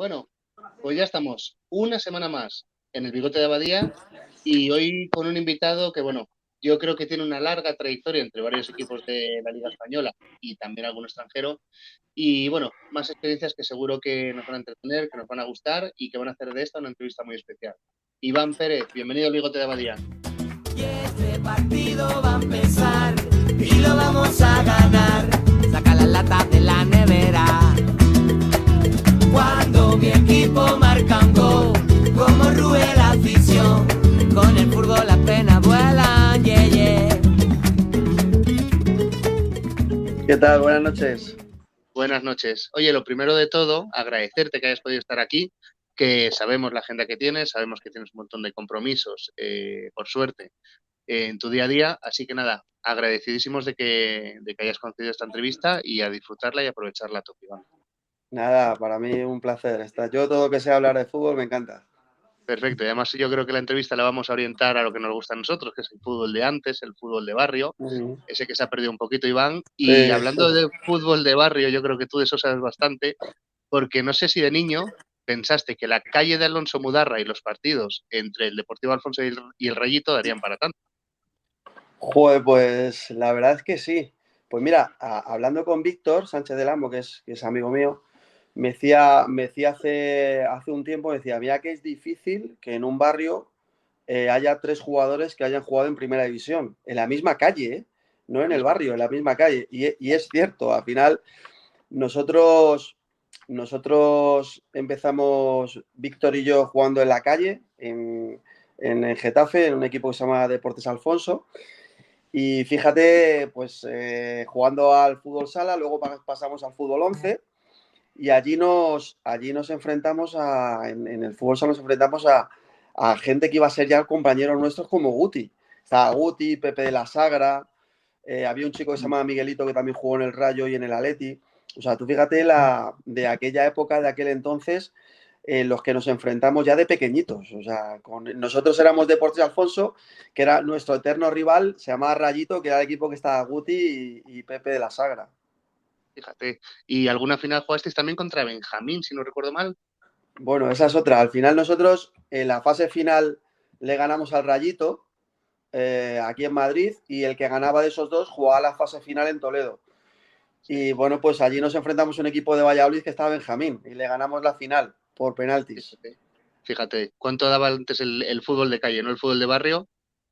Bueno, pues ya estamos una semana más en el Bigote de Abadía y hoy con un invitado que, bueno, yo creo que tiene una larga trayectoria entre varios equipos de la Liga Española y también algún extranjero. Y bueno, más experiencias que seguro que nos van a entretener, que nos van a gustar y que van a hacer de esta una entrevista muy especial. Iván Pérez, bienvenido al Bigote de Abadía. Y este partido va a empezar y lo vamos a ganar. Saca las latas de la nevera. Cuando mi equipo marca un gol, como rue la afición, con el fútbol las penas vuelan, yeah, yeah. ¿Qué tal? Buenas noches. Buenas noches. Oye, lo primero de todo, agradecerte que hayas podido estar aquí, que sabemos la agenda que tienes, sabemos que tienes un montón de compromisos, por suerte, en tu día a día. Así que nada, agradecidísimos de que hayas concedido esta entrevista y a disfrutarla y aprovecharla a tope, Iván. Nada, para mí un placer estar. Yo todo lo que sea hablar de fútbol me encanta. Perfecto. Y además yo creo que la entrevista la vamos a orientar a lo que nos gusta a nosotros, que es el fútbol de antes, el fútbol de barrio, ese que se ha perdido un poquito, Iván. Y Sí. hablando de fútbol de barrio, yo creo que tú de eso sabes bastante, porque no sé si de niño pensaste que la calle de Alonso Mudarra y los partidos entre el Deportivo Alfonso y el Rayito darían para tanto. Joder, pues la verdad es que sí. Pues mira, hablando con Víctor Sánchez del Amo, que es amigo mío, me decía hace un tiempo, mira que es difícil que en un barrio haya 3 jugadores que hayan jugado en primera división, en la misma calle, ¿eh? No en el barrio, en la misma calle. Y es cierto, al final nosotros empezamos, Víctor y yo, jugando en la calle, en el Getafe, en un equipo que se llama Deportes Alfonso. Y fíjate, pues jugando al fútbol sala, luego pasamos al fútbol 11 y allí nos enfrentamos en el fútbol sala nos enfrentamos a gente que iba a ser ya compañeros nuestros como Guti. Estaba Guti, Pepe de la Sagra, había un chico que se llamaba Miguelito que también jugó en el Rayo y en el Atleti. O sea, tú fíjate de aquella época, de aquel entonces, los que nos enfrentamos ya de pequeñitos. O sea, nosotros éramos Deportes Alfonso, que era nuestro eterno rival, se llamaba Rayito, que era el equipo que estaba Guti y Pepe de la Sagra. Fíjate. ¿Y alguna final jugasteis también contra Benjamín, si no recuerdo mal? Bueno, esa es otra. Al final nosotros en la fase final le ganamos al Rayito aquí en Madrid y el que ganaba de esos dos jugaba la fase final en Toledo. Y bueno, pues allí nos enfrentamos a un equipo de Valladolid que estaba Benjamín y le ganamos la final por penaltis. Fíjate, cuánto daba antes el fútbol de calle, no el fútbol de barrio,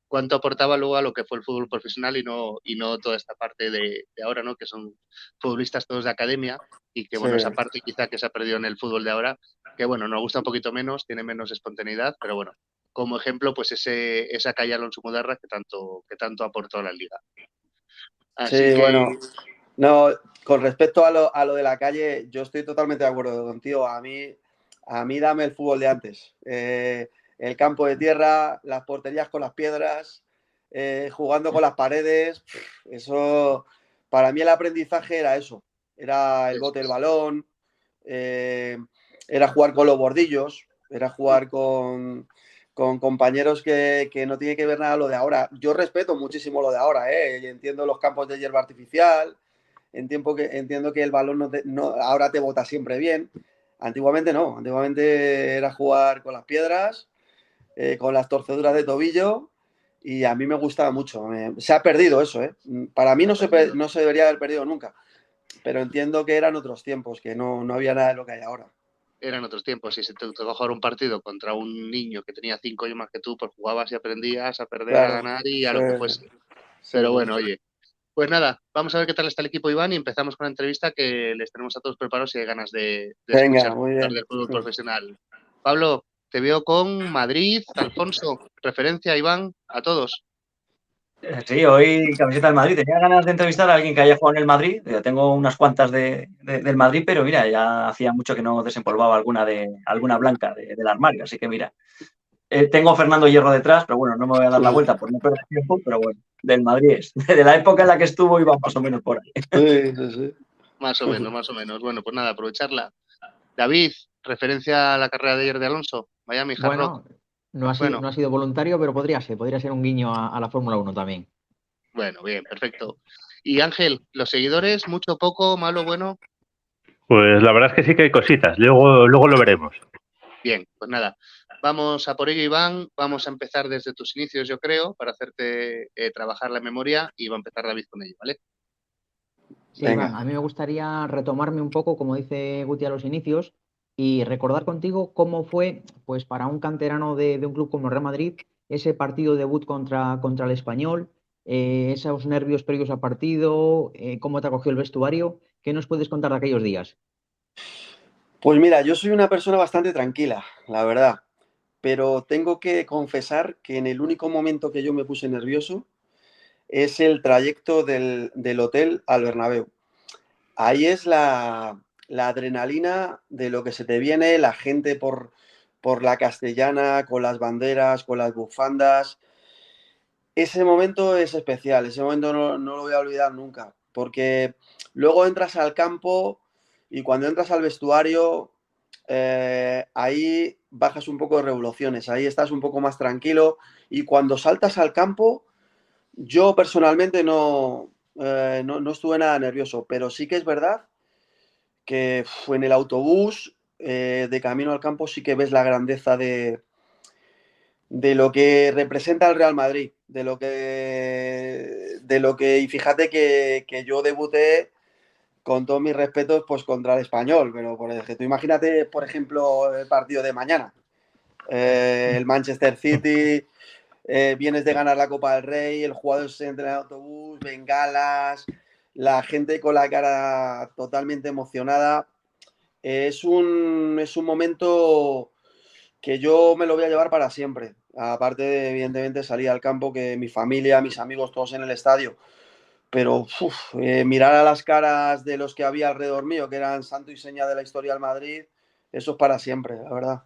cuánto aportaba luego a lo que fue el fútbol profesional y no toda esta parte de ahora, ¿no? Que son futbolistas todos de academia y que, bueno, Sí. esa parte quizá que se ha perdido en el fútbol de ahora, que, bueno, nos gusta un poquito menos, tiene menos espontaneidad, pero bueno, como ejemplo, pues esa calle Alonso Mudarra que tanto aportó a la liga. Así Sí, que... bueno, no, con respecto a lo de la calle, yo estoy totalmente de acuerdo contigo. A mí dame el fútbol de antes. El campo de tierra, las porterías con las piedras, jugando con las paredes. Eso, para mí el aprendizaje era eso. Era el bote del balón, era jugar con los bordillos, era jugar con compañeros que no tiene que ver nada lo de ahora. Yo respeto muchísimo lo de ahora, y entiendo los campos de hierba artificial, entiendo que el balón ahora te bota siempre bien. Antiguamente no, antiguamente era jugar con las piedras, con las torceduras de tobillo, y a mí me gustaba mucho. Se ha perdido eso, ¿eh? Para mí no se debería haber perdido nunca, pero entiendo que eran otros tiempos, que no había nada de lo que hay ahora. Eran otros tiempos, si se te tocó jugar un partido contra un niño que tenía 5 años más que tú, pues jugabas y aprendías a perder, a Claro, ganar y a sí, lo que fuese. sí, Pero sí. bueno, oye, pues nada, vamos a ver qué tal está el equipo, Iván, y empezamos con la entrevista que les tenemos a todos preparados y hay ganas de Venga, escuchar muy hablar bien. del fútbol profesional. Pablo, te veo con Madrid, Alfonso, referencia, Iván, a todos. Sí, hoy camiseta del Madrid. Tenía ganas de entrevistar a alguien que haya jugado en el Madrid. Tengo unas cuantas del Madrid, pero mira, ya hacía mucho que no desempolvaba alguna blanca del armario. Así que mira, tengo a Fernando Hierro detrás, pero bueno, no me voy a dar la vuelta por no perder tiempo, pero bueno, del Madrid es. De la época en la que estuvo iba más o menos por ahí. Sí, sí, sí. Más o menos, más o menos. Bueno, pues nada, aprovecharla. David, referencia a la carrera de ayer de Alonso, Miami Hard Rock. Bueno, no ha sido voluntario, pero podría ser un guiño a la Fórmula 1 también. Bueno, bien, perfecto. Y Ángel, los seguidores, mucho, poco, malo, bueno. Pues la verdad es que sí que hay cositas, luego lo veremos. Bien, pues nada, vamos a por ello, Iván. Vamos a empezar desde tus inicios, yo creo, para hacerte trabajar la memoria y va a empezar David con ello, ¿vale? Sí, Venga. Iván, a mí me gustaría retomarme un poco, como dice Guti, a los inicios y recordar contigo cómo fue, pues para un canterano de un club como el Real Madrid, ese partido debut contra el Español, esos nervios previos al partido, cómo te acogió el vestuario. ¿Qué nos puedes contar de aquellos días? Pues mira, yo soy una persona bastante tranquila, la verdad, pero tengo que confesar que en el único momento que yo me puse nervioso es el trayecto del hotel al Bernabéu. Ahí es la adrenalina de lo que se te viene, la gente por la Castellana, con las banderas, con las bufandas. Ese momento es especial, ese momento no lo voy a olvidar nunca, porque luego entras al campo y cuando entras al vestuario, ahí bajas un poco de revoluciones, ahí estás un poco más tranquilo y cuando saltas al campo, yo personalmente no estuve nada nervioso, pero sí que es verdad que en el autobús de camino al campo sí que ves la grandeza de lo que representa el Real Madrid, y fíjate que yo debuté con todos mis respetos pues contra el Español, pero por ejemplo, tú imagínate, por ejemplo, el partido de mañana, el Manchester City, vienes de ganar la Copa del Rey, el jugador se entra en el autobús, bengalas, la gente con la cara totalmente emocionada. Es un momento que yo me lo voy a llevar para siempre. Aparte de, evidentemente, salir al campo, que mi familia, mis amigos, todos en el estadio. Pero mirar a las caras de los que había alrededor mío, que eran santo y seña de la historia del Madrid, eso es para siempre, la verdad.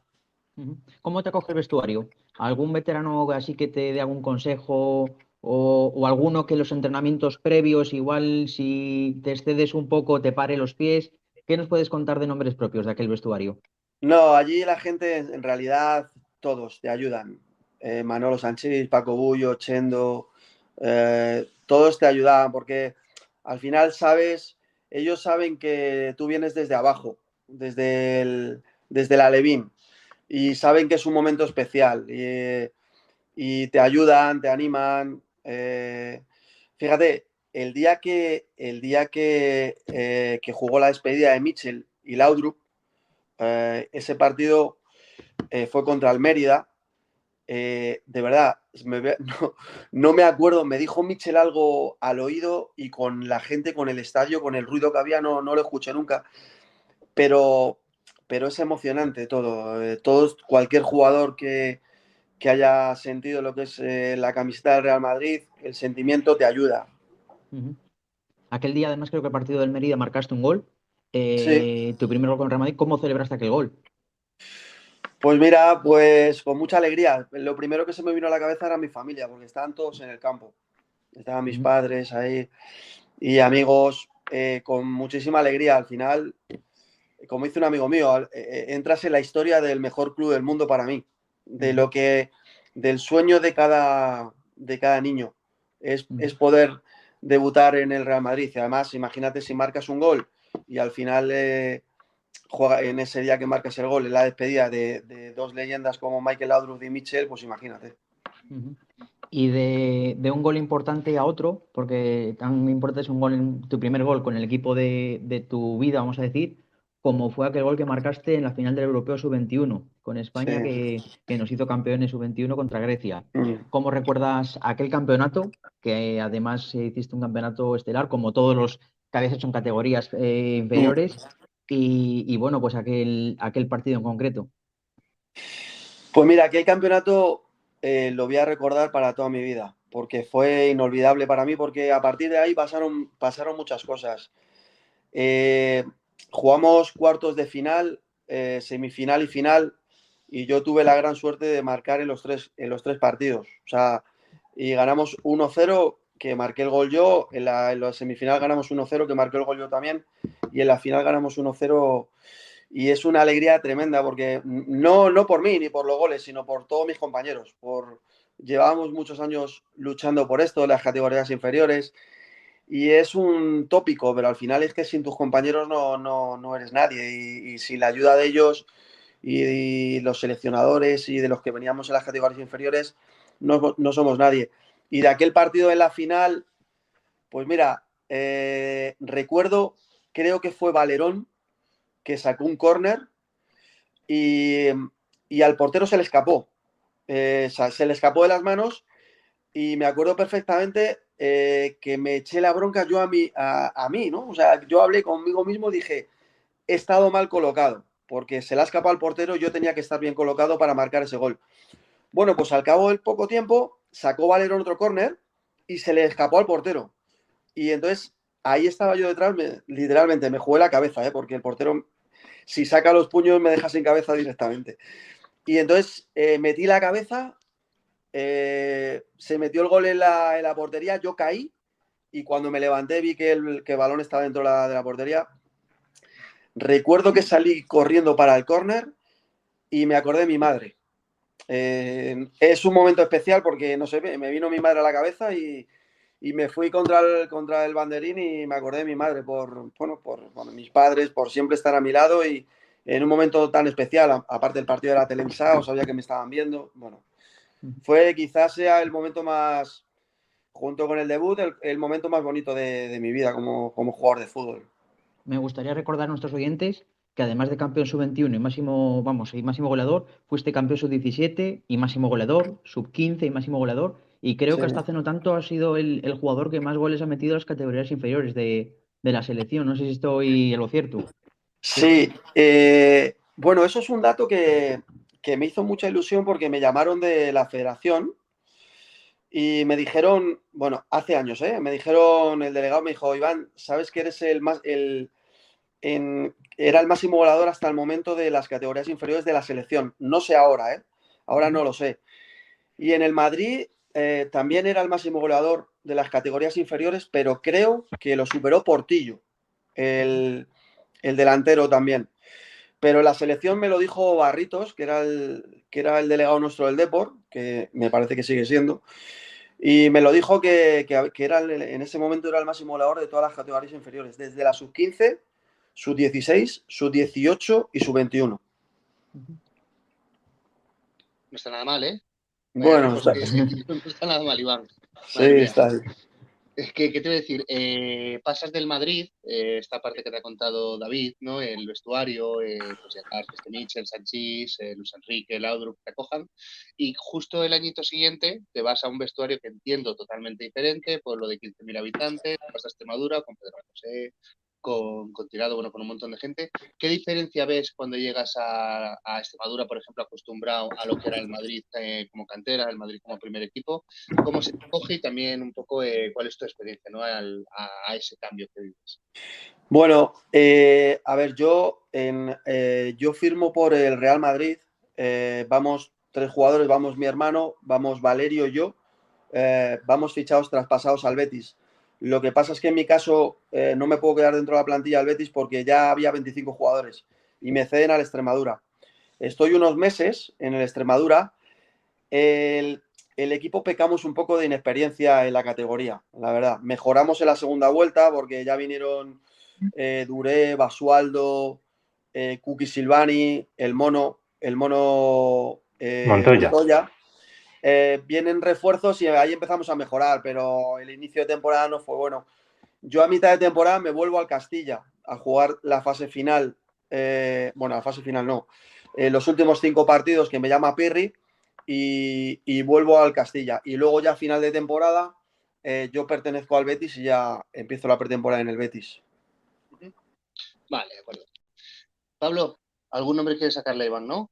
Ujú. ¿Cómo te acoge el vestuario? ¿Algún veterano así que te dé algún consejo o alguno que en los entrenamientos previos, igual si te excedes un poco, te pare los pies? ¿Qué nos puedes contar de nombres propios de aquel vestuario? No, allí la gente, en realidad, todos te ayudan. Manolo Sanchís, Paco Bullo, Chendo, todos te ayudaban porque al final ellos saben que tú vienes desde abajo, desde la Alevín, y saben que es un momento especial y te ayudan, te animan. Fíjate, el día que jugó la despedida de Mitchell y Laudrup, ese partido fue contra el Mérida. De verdad, no me acuerdo, me dijo Mitchell algo al oído y con la gente, con el estadio, con el ruido que había, no lo escuché nunca, pero, pero es emocionante todo. Cualquier jugador que haya sentido lo que es la camiseta del Real Madrid, el sentimiento te ayuda. Ujú. Aquel día, además, creo que el partido del Mérida marcaste un gol. Sí, Tu primer gol con el Real Madrid. ¿Cómo celebraste aquel gol? pues mira, pues con mucha alegría. Lo primero que se me vino a la cabeza era mi familia, porque estaban todos en el campo. Estaban mis Ujú. padres ahí y amigos, con muchísima alegría. Al final, como dice un amigo mío, entras en la historia del mejor club del mundo para mí, Ujú. del sueño de cada niño, es Ujú. poder debutar en el Real Madrid. Y además, imagínate si marcas un gol y al final juega en ese día que marcas el gol, en la despedida de dos leyendas como Michael Laudrup y Mitchell, pues imagínate. Ujú. Y de un gol importante a otro, porque tan importante es un gol, tu primer gol con el equipo de tu vida, vamos a decir, como fue aquel gol que marcaste en la final del Europeo Sub-21 con Sí. España, que nos hizo campeones Sub-21 contra Grecia. Mm. ¿Cómo recuerdas aquel campeonato? Que además hiciste un campeonato estelar, como todos los que habías hecho en categorías Mm. inferiores, y bueno, pues aquel partido en concreto. Pues mira, aquel campeonato lo voy a recordar para toda mi vida, porque fue inolvidable para mí, porque a partir de ahí pasaron muchas cosas. Eh, Jugamos cuartos de final, semifinal y final, y yo tuve la gran suerte de marcar en los tres partidos. O sea, y ganamos 1-0, que marqué el gol yo, en la semifinal ganamos 1-0, que marqué el gol yo también, y en la final ganamos 1-0. Y es una alegría tremenda porque no por mí ni por los goles, sino por todos mis compañeros. Llevábamos muchos años luchando por esto, las categorías inferiores. Y es un tópico, pero al final es que sin tus compañeros no eres nadie. Y sin la ayuda de ellos y los seleccionadores y de los que veníamos en las categorías inferiores, no somos nadie. Y de aquel partido en la final, pues mira, recuerdo, creo que fue Valerón, que sacó un córner y al portero se le escapó. Se le escapó de las manos y me acuerdo perfectamente que me eché la bronca yo a mí, ¿no? O sea, yo hablé conmigo mismo y dije, he estado mal colocado, porque se le ha escapado al portero, yo tenía que estar bien colocado para marcar ese gol. Bueno, pues al cabo del poco tiempo sacó Valerón otro córner y se le escapó al portero. Y entonces ahí estaba yo detrás, literalmente me jugué la cabeza, porque el portero, si saca los puños, me deja sin cabeza directamente. Y entonces metí la cabeza, se metió el gol en la portería, yo caí y cuando me levanté vi que el balón estaba dentro de la portería. Recuerdo que salí corriendo para el córner y me acordé de mi madre. Es un momento especial porque, no sé, me vino mi madre a la cabeza y me fui contra el banderín y me acordé de mi madre por mis padres, por siempre estar a mi lado y en un momento tan especial, aparte del partido de la televisada, sabía que me estaban viendo. Bueno, quizás sea el momento más, junto con el debut, el momento más bonito de mi vida como jugador de fútbol. Me gustaría recordar a nuestros oyentes que además de campeón sub-21 y máximo goleador, fuiste campeón sub-17 y máximo goleador, sub-15 y máximo goleador. Y creo que hasta hace no tanto has sido el jugador que más goles ha metido en las categorías inferiores de la selección. No sé si estoy en lo cierto. Sí, bueno, eso es un dato que me hizo mucha ilusión porque me llamaron de la federación y me dijeron, bueno, hace años, me dijeron, el delegado me dijo, Iván, ¿sabes que eres era el máximo goleador hasta el momento de las categorías inferiores de la selección? No sé ahora, ahora no lo sé. Y en el Madrid también era el máximo goleador de las categorías inferiores, pero creo que lo superó Portillo, el delantero también. Pero la selección me lo dijo Barritos, que era el delegado nuestro del Depor, que me parece que sigue siendo, y me lo dijo que era en ese momento era el máximo goleador de todas las categorías inferiores, desde la sub-15, sub-16, sub-18 y sub-21. No está nada mal, ¿eh? Bueno, no está nada mal, Iván. Sí, está ahí. Es que, ¿qué te voy a decir? Pasas del Madrid, esta parte que te ha contado David, ¿no? El vestuario, pues llegar este Mitchell, Sanchís, Luis Enrique, Laudrup, te acojan, y justo el añito siguiente te vas a un vestuario que entiendo totalmente diferente, pueblo de 15.000 habitantes, vas a Extremadura con Pedro José, con Tirado, bueno, con un montón de gente. ¿Qué diferencia ves cuando llegas a Extremadura, por ejemplo, acostumbrado a lo que era el Madrid como cantera, el Madrid como primer equipo? ¿Cómo se coge y también un poco cuál es tu experiencia, ¿no? a ese cambio que vives? Bueno, a ver, yo firmo por el Real Madrid. Vamos 3 jugadores, vamos mi hermano, vamos Valerio y yo. Vamos fichados, traspasados al Betis. Lo que pasa es que en mi caso no me puedo quedar dentro de la plantilla del Betis porque ya había 25 jugadores y me ceden al Extremadura. Estoy unos meses en el Extremadura. El equipo pecamos un poco de inexperiencia en la categoría, la verdad. Mejoramos en la segunda vuelta porque ya vinieron Duré, Basualdo, Kuki Silvani, el mono Montoya. Vienen refuerzos y ahí empezamos a mejorar, pero el inicio de temporada no fue bueno. Yo a mitad de temporada me vuelvo al Castilla a jugar la fase final. La fase final no. Los últimos 5 partidos que me llama Pirri y vuelvo al Castilla. Y luego ya a final de temporada yo pertenezco al Betis y ya empiezo la pretemporada en el Betis. Vale, de acuerdo. Pablo, ¿algún nombre quieres sacarle a Iván, no?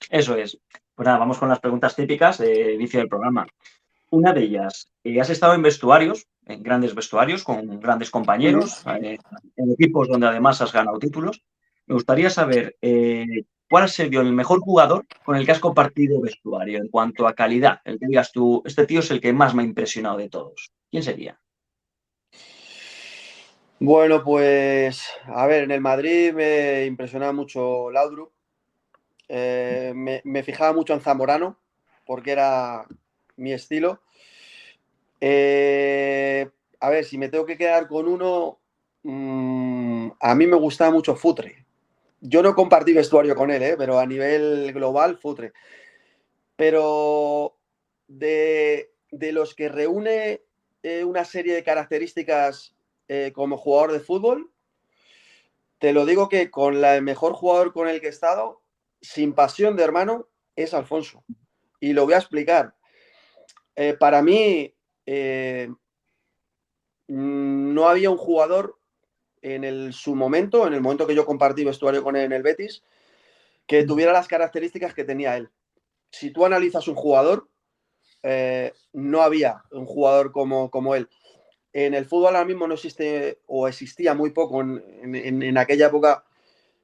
Eso es. Pues nada, vamos con las preguntas típicas de inicio del programa. Una de ellas, has estado en vestuarios, en grandes vestuarios, con grandes compañeros, en equipos donde además has ganado títulos. Me gustaría saber cuál ha sido el mejor jugador con el que has compartido vestuario en cuanto a calidad. El que digas tú, este tío es el que más me ha impresionado de todos. ¿Quién sería? Bueno, pues, a ver, en el Madrid me impresionaba mucho Laudrup. Me fijaba mucho en Zamorano, porque era mi estilo. a ver, si me tengo que quedar con uno, a mí me gustaba mucho Futre. Yo no compartí vestuario con él, pero a nivel global, Futre. Pero de los que reúne una serie de características como jugador de fútbol, te lo digo que con el mejor jugador con el que he estado, sin pasión de hermano, es Alfonso. Y lo voy a explicar. Para mí, no había un jugador en su momento, en el momento que yo compartí vestuario con él en el Betis, que tuviera las características que tenía él. Si tú analizas un jugador, no había un jugador como él. En el fútbol ahora mismo no existe, o existía muy poco en aquella época,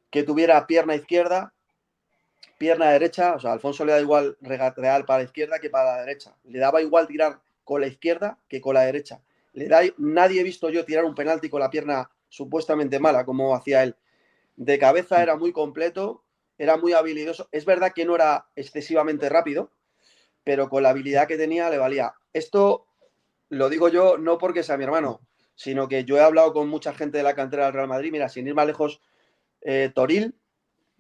que tuviera pierna izquierda, pierna derecha. O sea, a Alfonso le da igual regatear para la izquierda que para la derecha. Le daba igual tirar con la izquierda que con la derecha. Nadie he visto yo tirar un penalti con la pierna supuestamente mala, como hacía él. De cabeza era muy completo, era muy habilidoso. Es verdad que no era excesivamente rápido, pero con la habilidad que tenía le valía. Esto lo digo yo no porque sea mi hermano, sino que yo he hablado con mucha gente de la cantera del Real Madrid. Mira, sin ir más lejos, Toril,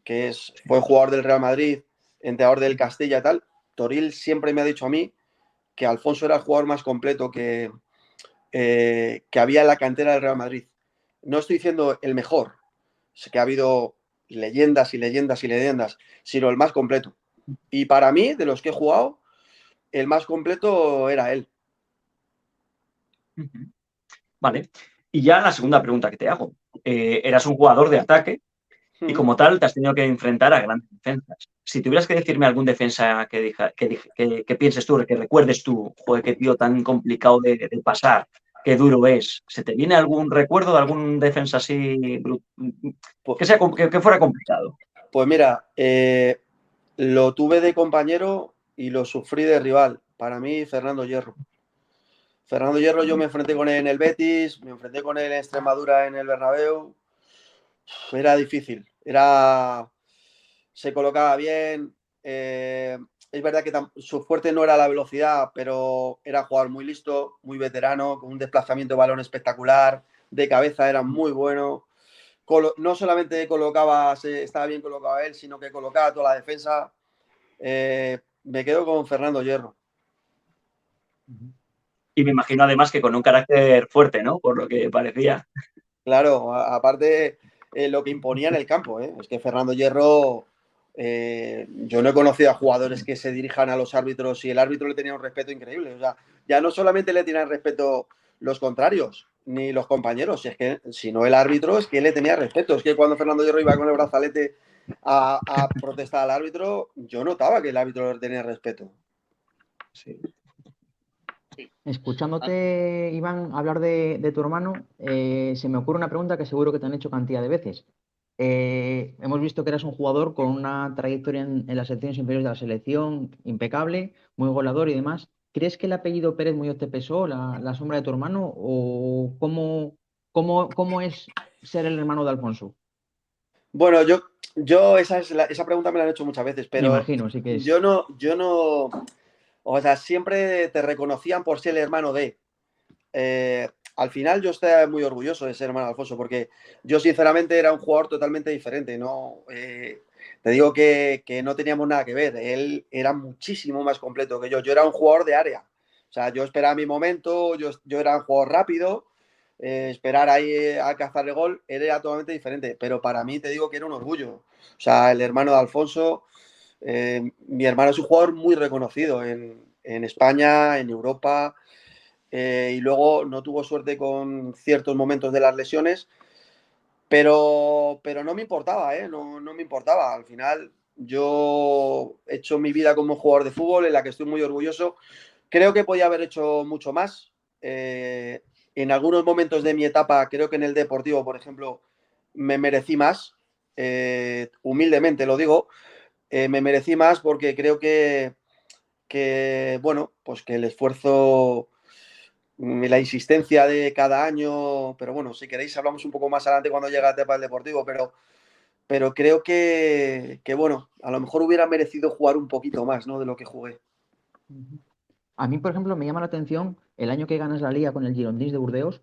que fue jugador del Real Madrid, entrenador del Castilla y tal. Toril siempre me ha dicho a mí que Alfonso era el jugador más completo que había en la cantera del Real Madrid. No estoy diciendo el mejor, sé que ha habido leyendas y leyendas y leyendas, sino el más completo. Y para mí, de los que he jugado, el más completo era él. Vale. Y ya la segunda pregunta que te hago. Eras un jugador de ataque y como tal te has tenido que enfrentar a grandes defensas. Si tuvieras que decirme algún defensa que pienses tú, que recuerdes tú, joder, qué tío tan complicado de pasar, qué duro es, ¿se te viene algún recuerdo de algún defensa así que fuera complicado? Pues mira, lo tuve de compañero y lo sufrí de rival. Para mí, Fernando Hierro. Fernando Hierro, yo me enfrenté con él en el Betis, me enfrenté con él en Extremadura en el Bernabéu. Era difícil, se colocaba bien. Es verdad que su fuerte no era la velocidad, pero era jugador muy listo, muy veterano, con un desplazamiento de balón espectacular, de cabeza era muy bueno. No solamente estaba bien colocado él, sino que colocaba toda la defensa. Me quedo con Fernando Hierro. Y me imagino además que con un carácter fuerte, ¿no? Por lo que parecía. Claro, aparte lo que imponía en el campo, es que Fernando Hierro, yo no he conocido a jugadores que se dirijan a los árbitros y el árbitro le tenía un respeto increíble. O sea, ya no solamente le tenían respeto los contrarios ni los compañeros, es que sino el árbitro, es que le tenía respeto. Es que cuando Fernando Hierro iba con el brazalete a protestar al árbitro, yo notaba que el árbitro le tenía respeto. Sí. Escuchándote, Iván, hablar de tu hermano, se me ocurre una pregunta que seguro que te han hecho cantidad de veces. Hemos visto que eras un jugador con una trayectoria en las secciones inferiores de la selección impecable, muy goleador y demás. ¿Crees que el apellido Pérez Muñoz te pesó, la sombra de tu hermano? ¿O cómo es ser el hermano de Alfonso? Bueno, esa pregunta me la han hecho muchas veces, Me pero imagino, sí que es. yo no, o sea, siempre te reconocían por ser el hermano de. Al final yo estoy muy orgulloso de ser hermano de Alfonso, porque yo sinceramente era un jugador totalmente diferente, ¿no? Te digo que no teníamos nada que ver, él era muchísimo más completo que yo era un jugador de área, o sea, yo esperaba mi momento, yo era un jugador rápido, esperar ahí a cazar el gol, él era totalmente diferente, pero para mí te digo que era un orgullo, o sea, el hermano de Alfonso, mi hermano es un jugador muy reconocido en España, en Europa. Y luego no tuvo suerte con ciertos momentos de las lesiones, pero no me importaba, no me importaba. Al final yo he hecho mi vida como jugador de fútbol en la que estoy muy orgulloso. Creo que podía haber hecho mucho más. En algunos momentos de mi etapa, creo que en el Deportivo, por ejemplo, me merecí más. Humildemente lo digo. Me merecí más porque creo que bueno, pues que el esfuerzo, la insistencia de cada año, pero bueno, si queréis hablamos un poco más adelante cuando llegue la etapa del Deportivo, pero creo que bueno, a lo mejor hubiera merecido jugar un poquito más, ¿no? De lo que jugué. A mí, por ejemplo, me llama la atención el año que ganas la Liga con el Girondins de Burdeos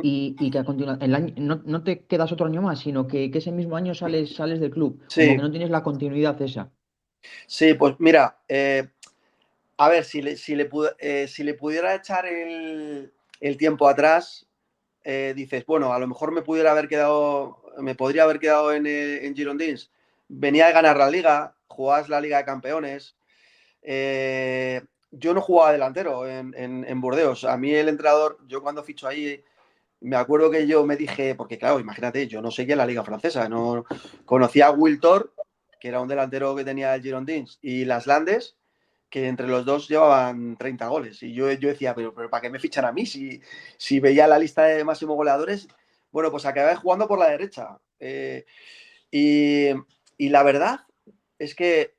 y que a continuación no te quedas otro año más, sino que ese mismo año sales del club, como que Sí, no tienes la continuidad esa. sí, pues mira, a ver, si le pudiera echar el tiempo atrás, dices, bueno, a lo mejor me podría haber quedado en Girondins. Venía de ganar la Liga, jugabas la Liga de Campeones. Yo no jugaba delantero en Burdeos. A mí el entrenador, yo cuando ficho ahí, me acuerdo que yo me dije, porque claro, imagínate, yo no seguía la Liga Francesa, no conocía a Wiltor, que era un delantero que tenía el Girondins, y Las Landes, que entre los dos llevaban 30 goles. Y yo decía, pero ¿para qué me fichan a mí? Si veía la lista de máximos goleadores, bueno, pues acabé jugando por la derecha. Y la verdad es que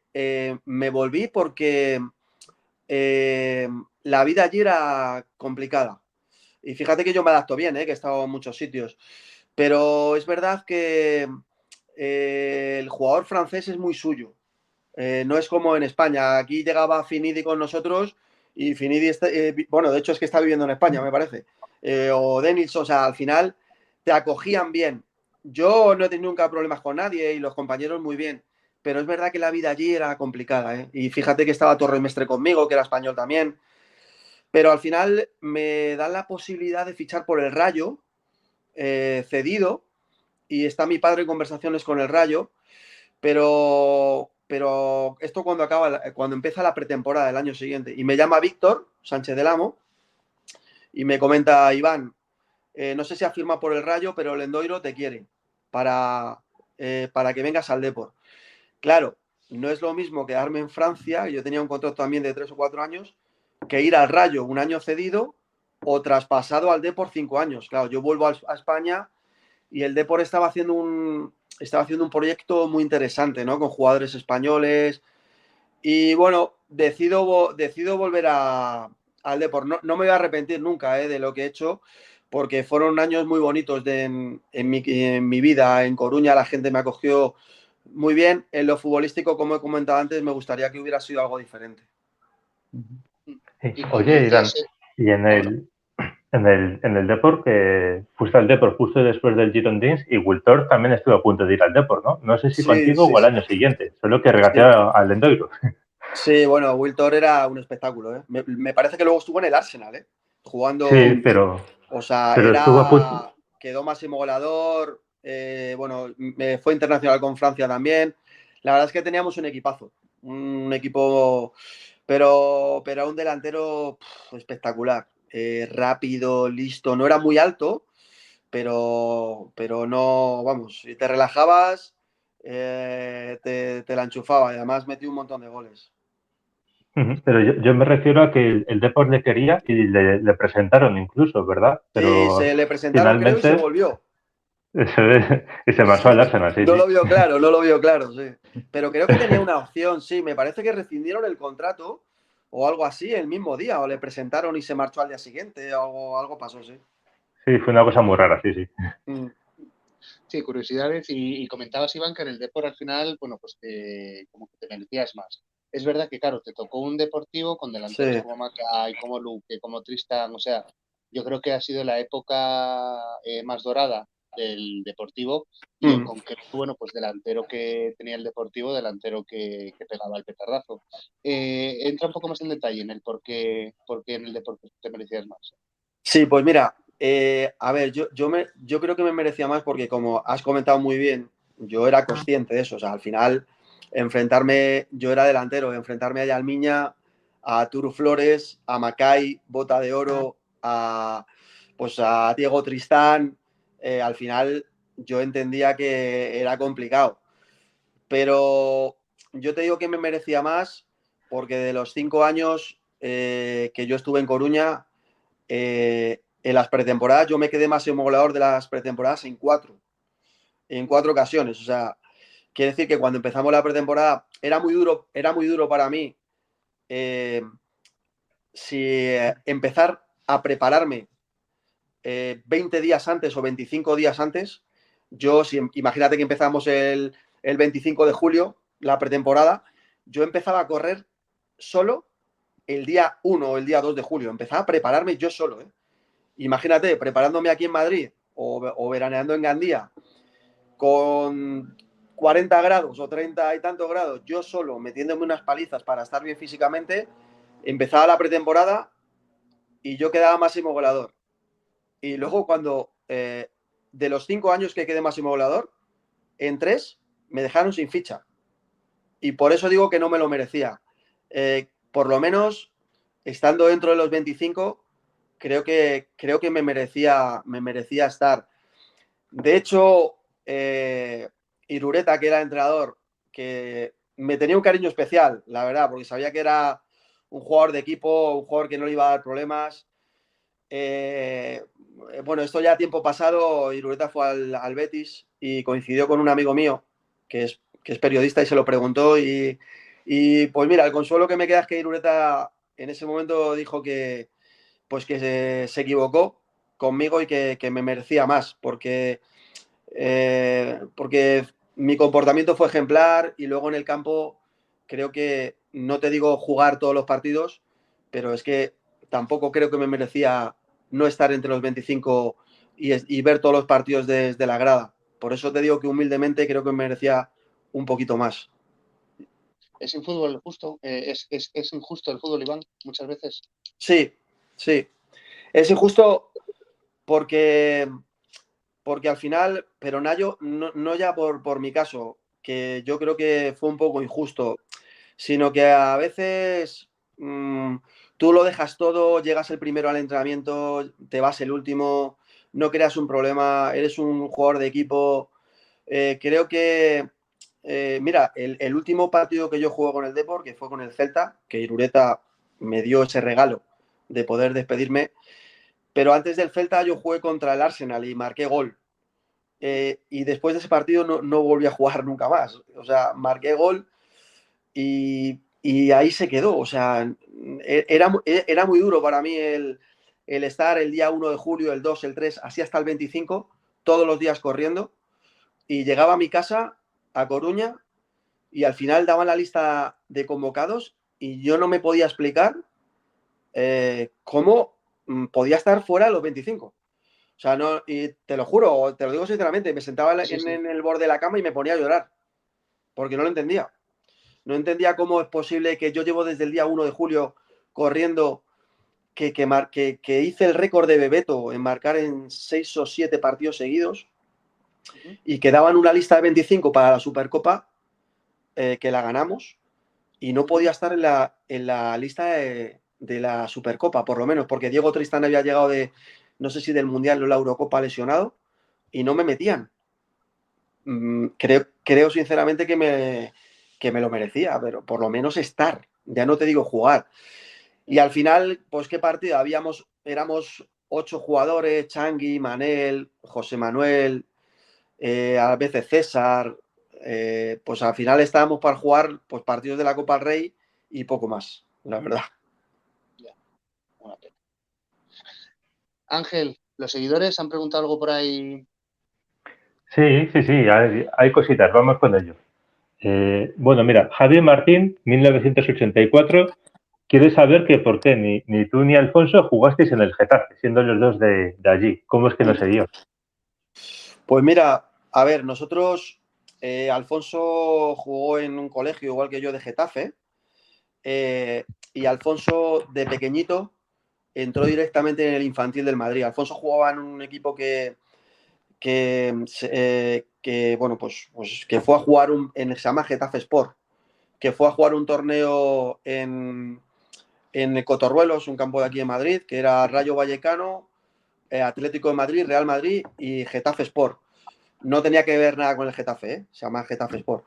me volví porque la vida allí era complicada. Y fíjate que yo me adapto bien, que he estado en muchos sitios. Pero es verdad que el jugador francés es muy suyo. No es como en España. Aquí llegaba Finidi con nosotros y Finidi, bueno, de hecho es que está viviendo en España, me parece. O Denis, o sea, al final te acogían bien. Yo no he tenido nunca problemas con nadie y los compañeros muy bien. Pero es verdad que la vida allí era complicada, Y fíjate que estaba Torres conmigo, que era español también. Pero al final me dan la posibilidad de fichar por el Rayo, cedido, y está mi padre en conversaciones con el Rayo, pero esto cuando empieza la pretemporada del año siguiente. Y me llama Víctor Sánchez del Amo y me comenta, Iván, no sé si ha firmado por el Rayo, pero el Endoiro te quiere para que vengas al Depor. Claro, no es lo mismo quedarme en Francia, yo tenía un contrato también de 3 o 4 años, que ir al Rayo un año cedido o traspasado al Depor 5 años. Claro, yo vuelvo a España y el Depor estaba haciendo un proyecto muy interesante, ¿no? Con jugadores españoles. Y bueno, decido volver al Depor. No me voy a arrepentir nunca de lo que he hecho, porque fueron años muy bonitos en mi vida. En Coruña la gente me acogió muy bien. En lo futbolístico, como he comentado antes, me gustaría que hubiera sido algo diferente. Sí. Y como Oye, Iván, dices, y en el Depor, que fuiste al Depor justo después del Girondins, y Wiltor también estuvo a punto de ir al Depor, ¿no? No sé si Sí, contigo sí, o al sí. año siguiente, solo que Sí, regatea al Endoiro. sí, bueno, Wiltor era un espectáculo, Me parece que luego estuvo en el Arsenal, jugando. Sí, pero O sea, estuvo a punto. quedó máximo goleador, bueno, me fue internacional con Francia también. La verdad es que teníamos un equipazo, un equipo, pero un delantero espectacular, rápido, listo, no era muy alto, pero no, vamos, si te relajabas, te la enchufaba y además metió un montón de goles. Pero yo me refiero a que el Depor le quería y le presentaron incluso, ¿verdad? Sí, Pero se le presentaron, creo, y se finalmente volvió. y se marchó al Arsenal, sí, No sí. lo vio claro, sí. Pero creo que tenía una opción, sí. Me parece que rescindieron el contrato o algo así el mismo día, o le presentaron y se marchó al día siguiente, o algo pasó, sí. Sí, fue una cosa muy rara, sí, sí. Mm. sí, curiosidades. Y comentabas, Iván, que en el Depor al final, bueno, pues como que te merecías más. Es verdad que, claro, te tocó un Deportivo con delanteros Sí. como Macay, como Luque, como Tristán. O sea, yo creo que ha sido la época más dorada del Deportivo y en Mm. concreto, bueno, pues delantero que tenía el Deportivo, delantero que pegaba el petardazo. Entra un poco más en detalle en el por qué en el Deportivo te merecías más. Sí, pues mira, a ver, yo creo que me merecía más porque, como has comentado muy bien, yo era consciente de eso. O sea, al final, yo era delantero, enfrentarme a Yalmiña, a Turu Flores, a Macay, Bota de Oro, pues a Diego Tristán, al final yo entendía que era complicado. Pero yo te digo que me merecía más porque de los 5 años que yo estuve en Coruña, en las pretemporadas yo me quedé máximo goleador de las pretemporadas en 4 ocasiones. O sea, quiere decir que cuando empezamos la pretemporada era muy duro para mí empezar a prepararme 20 días antes o 25 días antes. Imagínate que empezamos el 25 de julio, la pretemporada, yo empezaba a correr solo el día 1 o el día 2 de julio. Empezaba a prepararme yo solo, ¿eh? Imagínate, preparándome aquí en Madrid o veraneando en Gandía con 40 grados o 30 y tantos grados, yo solo metiéndome unas palizas para estar bien físicamente. Empezaba la pretemporada y yo quedaba máximo goleador. Y luego cuando, de los 5 años que quedé máximo goleador, en 3 me dejaron sin ficha. Y por eso digo que no me lo merecía. Por lo menos, estando dentro de los 25, creo que me merecía estar. De hecho, Irureta, que era el entrenador, que me tenía un cariño especial, la verdad, porque sabía que era un jugador de equipo, un jugador que no le iba a dar problemas. Bueno, esto ya a tiempo pasado, Irureta fue al Betis y coincidió con un amigo mío que es periodista y se lo preguntó y pues mira, el consuelo que me queda es que Irureta en ese momento dijo que pues que se equivocó conmigo y que me merecía más porque mi comportamiento fue ejemplar y luego en el campo creo que, no te digo jugar todos los partidos, pero es que tampoco creo que me merecía no estar entre los 25 y ver todos los partidos desde la grada. Por eso te digo que humildemente creo que me merecía un poquito más. ¿Es un fútbol justo? ¿Es injusto el fútbol, Iván, muchas veces? Sí. Es injusto porque al final, pero Nayo, no ya por mi caso, que yo creo que fue un poco injusto, sino que a veces tú lo dejas todo, llegas el primero al entrenamiento, te vas el último, no creas un problema, eres un jugador de equipo. Creo que, mira, el último partido que yo jugué con el Depor, que fue con el Celta, que Irureta me dio ese regalo de poder despedirme, pero antes del Celta yo jugué contra el Arsenal y marqué gol. Y después de ese partido no volví a jugar nunca más. O sea, marqué gol y ahí se quedó. O sea, era muy duro para mí el estar el día 1 de julio, el 2, el 3, así hasta el 25, todos los días corriendo. Y llegaba a mi casa, a Coruña, y al final daban la lista de convocados y yo no me podía explicar cómo podía estar fuera de los 25. O sea, no, y te lo juro, te lo digo sinceramente, me sentaba en el borde de la cama y me ponía a llorar, porque no lo entendía. No entendía cómo es posible que yo llevo desde el día 1 de julio corriendo, que hice el récord de Bebeto en marcar en 6 o 7 partidos seguidos y que daban una lista de 25 para la Supercopa, que la ganamos, y no podía estar en la lista de la Supercopa, por lo menos, porque Diego Tristán había llegado no sé si del Mundial o la Eurocopa lesionado, y no me metían. Creo sinceramente que me lo merecía, pero por lo menos estar, ya no te digo jugar. Y al final, pues qué partido, éramos 8 jugadores, Changui, Manel, José Manuel, a veces César, pues al final estábamos para jugar pues partidos de la Copa del Rey y poco más, la verdad. Ya, una pena. Ángel, ¿los seguidores han preguntado algo por ahí? Sí, hay cositas, vamos con ello. Bueno, mira, Javier Martín, 1984, quiere saber que por qué ni tú ni Alfonso jugasteis en el Getafe, siendo los dos de allí. ¿Cómo es que no se dio? Pues mira, a ver, nosotros, Alfonso jugó en un colegio igual que yo de Getafe, y Alfonso de pequeñito entró directamente en el infantil del Madrid. Alfonso jugaba en un equipo que bueno, pues que fue a jugar se llama Getafe Sport, que fue a jugar un torneo en Cotorruelos, un campo de aquí en Madrid, que era Rayo Vallecano, Atlético de Madrid, Real Madrid y Getafe Sport. No tenía que ver nada con el Getafe, se llama Getafe Sport.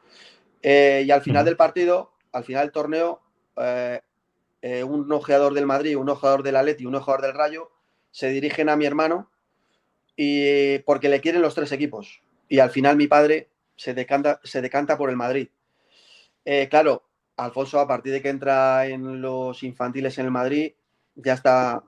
Y al final del partido, al final del torneo, un ojeador del Madrid, un ojeador del Atleti y un ojeador del Rayo se dirigen a mi hermano y porque le quieren los 3 equipos. Y al final mi padre se decanta por el Madrid. Claro, Alfonso, a partir de que entra en los infantiles en el Madrid, ya está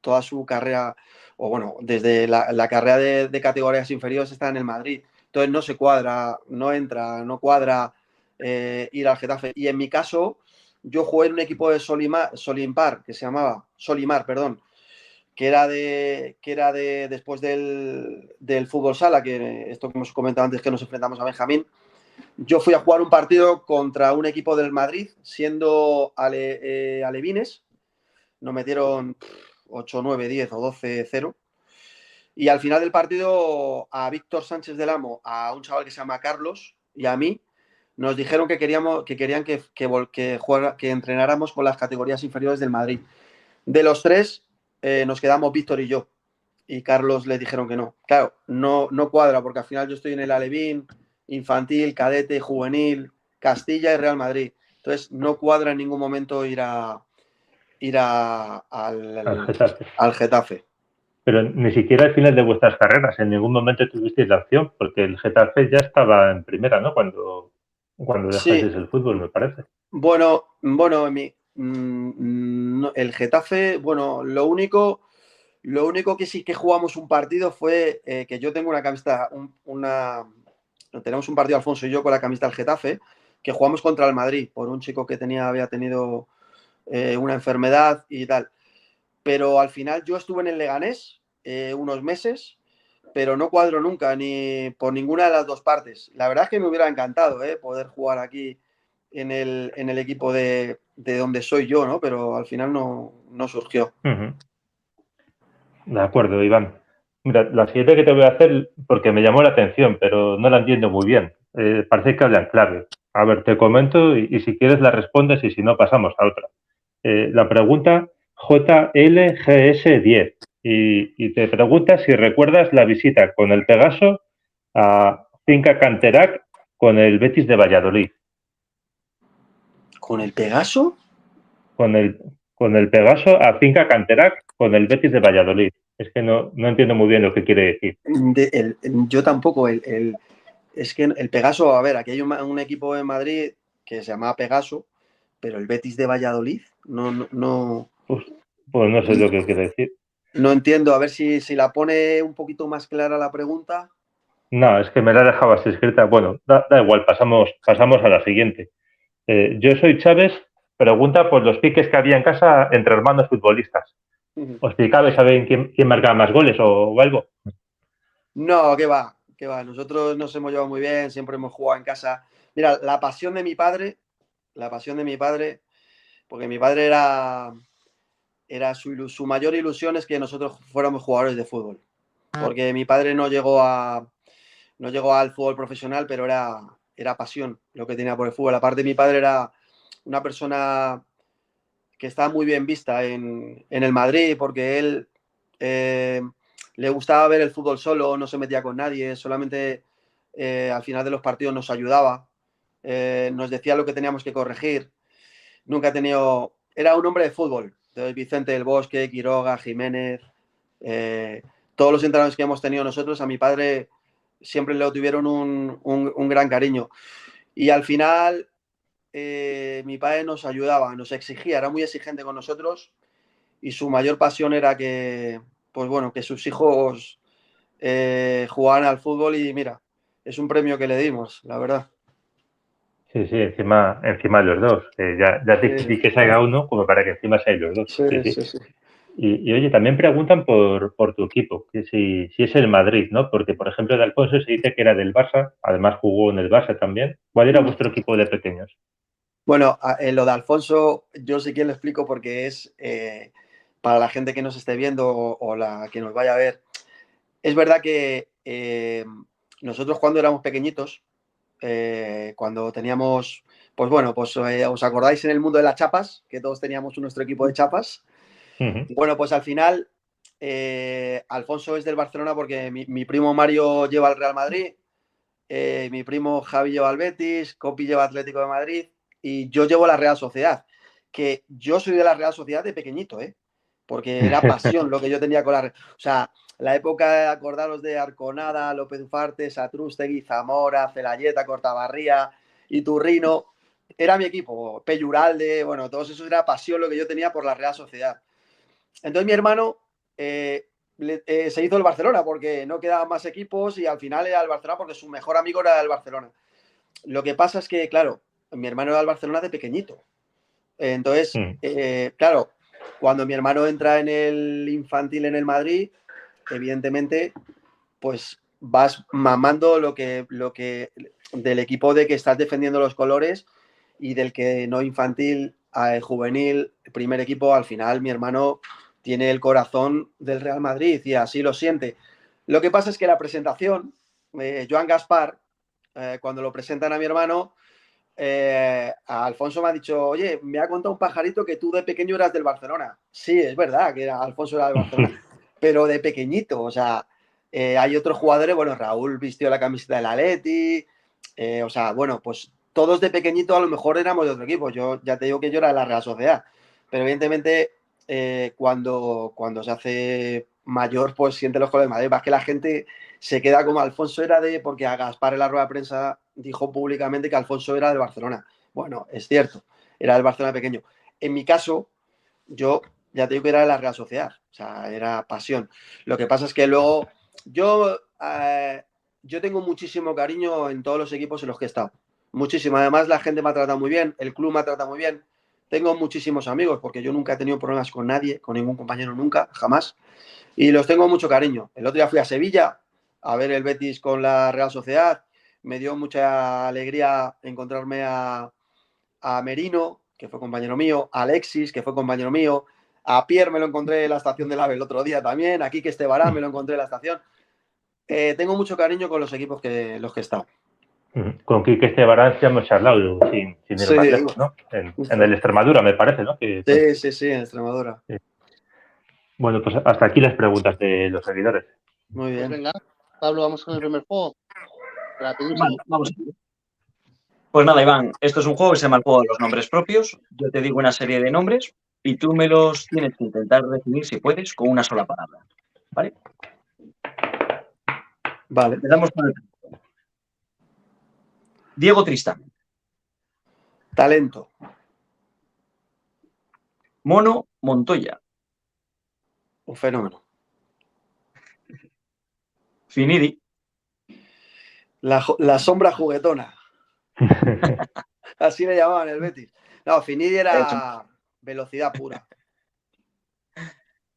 toda su carrera, o bueno, desde la carrera de categorías inferiores está en el Madrid. Entonces no se cuadra, no entra, no cuadra ir al Getafe. Y en mi caso, yo jugué en un equipo de Solimpar, que se llamaba Solimar, perdón, que era de después del fútbol sala, que esto que hemos comentado antes, que nos enfrentamos a Benjamín. Yo fui a jugar un partido contra un equipo del Madrid, siendo alevines. Nos metieron 8, 9, 10 o 12-0. Y al final del partido, a Víctor Sánchez del Amo, a un chaval que se llama Carlos y a mí, nos dijeron que querían que entrenáramos con las categorías inferiores del Madrid. De los tres, nos quedamos Víctor y yo. Y Carlos le dijeron que no. Claro, no cuadra, porque al final yo estoy en el alevín, infantil, cadete, juvenil, Castilla y Real Madrid. Entonces, no cuadra en ningún momento ir al Getafe. Pero ni siquiera al final de vuestras carreras, en ningún momento tuvisteis la opción, porque el Getafe ya estaba en primera, ¿no? Cuando dejasteis el fútbol, me parece. Bueno, el Getafe, bueno, lo único que sí que jugamos un partido fue que yo tengo una camiseta, tenemos un partido Alfonso y yo con la camiseta del Getafe, que jugamos contra el Madrid, por un chico que había tenido una enfermedad y tal. Pero al final yo estuve en el Leganés unos meses, pero no cuadro nunca, ni por ninguna de las dos partes. La verdad es que me hubiera encantado poder jugar aquí en el equipo de donde soy yo, ¿no? Pero al final no surgió. De acuerdo, Iván. Mira, la siguiente que te voy a hacer, porque me llamó la atención, pero no la entiendo muy bien. Parece que hablan clave. A ver, te comento y si quieres la respondes y si no pasamos a otra. La pregunta JLGS10 y te pregunta si recuerdas la visita con el Pegaso a Finca Canterac con el Betis de Valladolid. ¿Con el Pegaso? Con el Pegaso a Finca Canterac con el Betis de Valladolid. Es que no entiendo muy bien lo que quiere decir. Yo tampoco. Es que el Pegaso, a ver, aquí hay un equipo en Madrid que se llama Pegaso, pero el Betis de Valladolid no. Pues no sé lo que quiere decir. No entiendo. A ver si la pone un poquito más clara la pregunta. No, es que me la he dejado así escrita. Bueno, da igual, pasamos a la siguiente. Yo soy Chávez, pregunta por los piques que había en casa entre hermanos futbolistas. ¿Os picabais a ver quién marcaba más goles o algo? No, qué va. Nosotros nos hemos llevado muy bien, siempre hemos jugado en casa. Mira, la pasión de mi padre, porque mi padre era su mayor ilusión es que nosotros fuéramos jugadores de fútbol. Porque mi padre no llegó al fútbol profesional, pero era pasión lo que tenía por el fútbol. Aparte, mi padre era una persona que estaba muy bien vista en el Madrid, porque él le gustaba ver el fútbol solo, no se metía con nadie, solamente al final de los partidos nos ayudaba, nos decía lo que teníamos que corregir. Nunca ha tenido... Era un hombre de fútbol. Entonces, Vicente del Bosque, Quiroga, Jiménez, todos los entrenadores que hemos tenido nosotros, a mi padre siempre le tuvieron un gran cariño. Y al final, mi padre nos ayudaba, nos exigía, era muy exigente con nosotros y su mayor pasión era que sus hijos jugaran al fútbol y mira, es un premio que le dimos, la verdad. Sí, encima los dos. Ya te expliqué que salga uno como para que encima sean los dos. Sí. Y oye, también preguntan por tu equipo, que si es el Madrid, ¿no? Porque, por ejemplo, de Alfonso se dice que era del Barça, además jugó en el Barça también. ¿Cuál era vuestro equipo de pequeños? Bueno, lo de Alfonso, yo sí que lo explico porque es para la gente que nos esté viendo o la que nos vaya a ver. Es verdad que nosotros cuando éramos pequeñitos, cuando teníamos, ¿os acordáis en el mundo de las chapas? Que todos teníamos nuestro equipo de chapas. Bueno, pues al final Alfonso es del Barcelona porque mi primo Mario lleva al Real Madrid, mi primo Javi lleva al Betis, Copi lleva Atlético de Madrid y yo llevo la Real Sociedad, que yo soy de la Real Sociedad de pequeñito, porque era pasión lo que yo tenía con o sea, la época, acordaros de Arconada, López Ufarte, Satrústegui, Zamora, Celayeta, Cortabarría, Iturrino, era mi equipo, Peyuralde, bueno, todos esos era pasión lo que yo tenía por la Real Sociedad. Entonces mi hermano se hizo el Barcelona porque no quedaban más equipos y al final era el Barcelona porque su mejor amigo era el Barcelona. Lo que pasa es que, claro, mi hermano era el Barcelona de pequeñito. Entonces, claro, cuando mi hermano entra en el infantil en el Madrid, evidentemente, pues vas mamando lo que del equipo de que estás defendiendo los colores y del que no infantil, juvenil, primer equipo. Al final, mi hermano tiene el corazón del Real Madrid y así lo siente. Lo que pasa es que la presentación, Joan Gaspar, cuando lo presentan a mi hermano, a Alfonso me ha dicho, oye, me ha contado un pajarito que tú de pequeño eras del Barcelona. Sí, es verdad que Alfonso era del Barcelona, pero de pequeñito. O sea, hay otros jugadores, bueno, Raúl vistió la camiseta del Atleti, o sea, bueno, pues todos de pequeñito a lo mejor éramos de otro equipo. Yo ya te digo que yo era de la Real Sociedad, pero evidentemente cuando se hace mayor, pues siente los colores de Madrid. Más que la gente se queda como Alfonso era de, porque a Gaspar en la rueda de prensa dijo públicamente que Alfonso era del Barcelona. Bueno, es cierto, era del Barcelona pequeño. En mi caso, yo ya te digo que era de la Real Sociedad, o sea, era pasión. Lo que pasa es que luego yo tengo muchísimo cariño en todos los equipos en los que he estado. Muchísimo. Además, la gente me ha tratado muy bien, el club me ha tratado muy bien. Tengo muchísimos amigos, porque yo nunca he tenido problemas con nadie, con ningún compañero nunca, jamás. Y los tengo mucho cariño. El otro día fui a Sevilla a ver el Betis con la Real Sociedad. Me dio mucha alegría encontrarme a Merino, que fue compañero mío, a Alexis, que fue compañero mío, a Pierre me lo encontré en la estación del AVE el otro día también, a Quique Estebarán me lo encontré en la estación. Tengo mucho cariño con los equipos los que he estado. Con Quique Estebarán ya hemos charlado sin ir más lejos, ¿no? En el Extremadura, me parece, ¿no? Sí, en Extremadura. Sí. Bueno, pues hasta aquí las preguntas de los seguidores. Muy bien. Pues venga, Pablo, vamos con el primer juego. Rapidísimo. Vale, vamos. Pues nada, Iván, esto es un juego que se llama el juego de los nombres propios. Yo te digo una serie de nombres y tú me los tienes que intentar definir, si puedes, con una sola palabra. ¿Vale? Vale. Empezamos con el primero. Diego Tristán. Talento. Mono Montoya. Un fenómeno. Finidi. La sombra juguetona. Así le llamaban el Betis. No, Finidi era velocidad pura.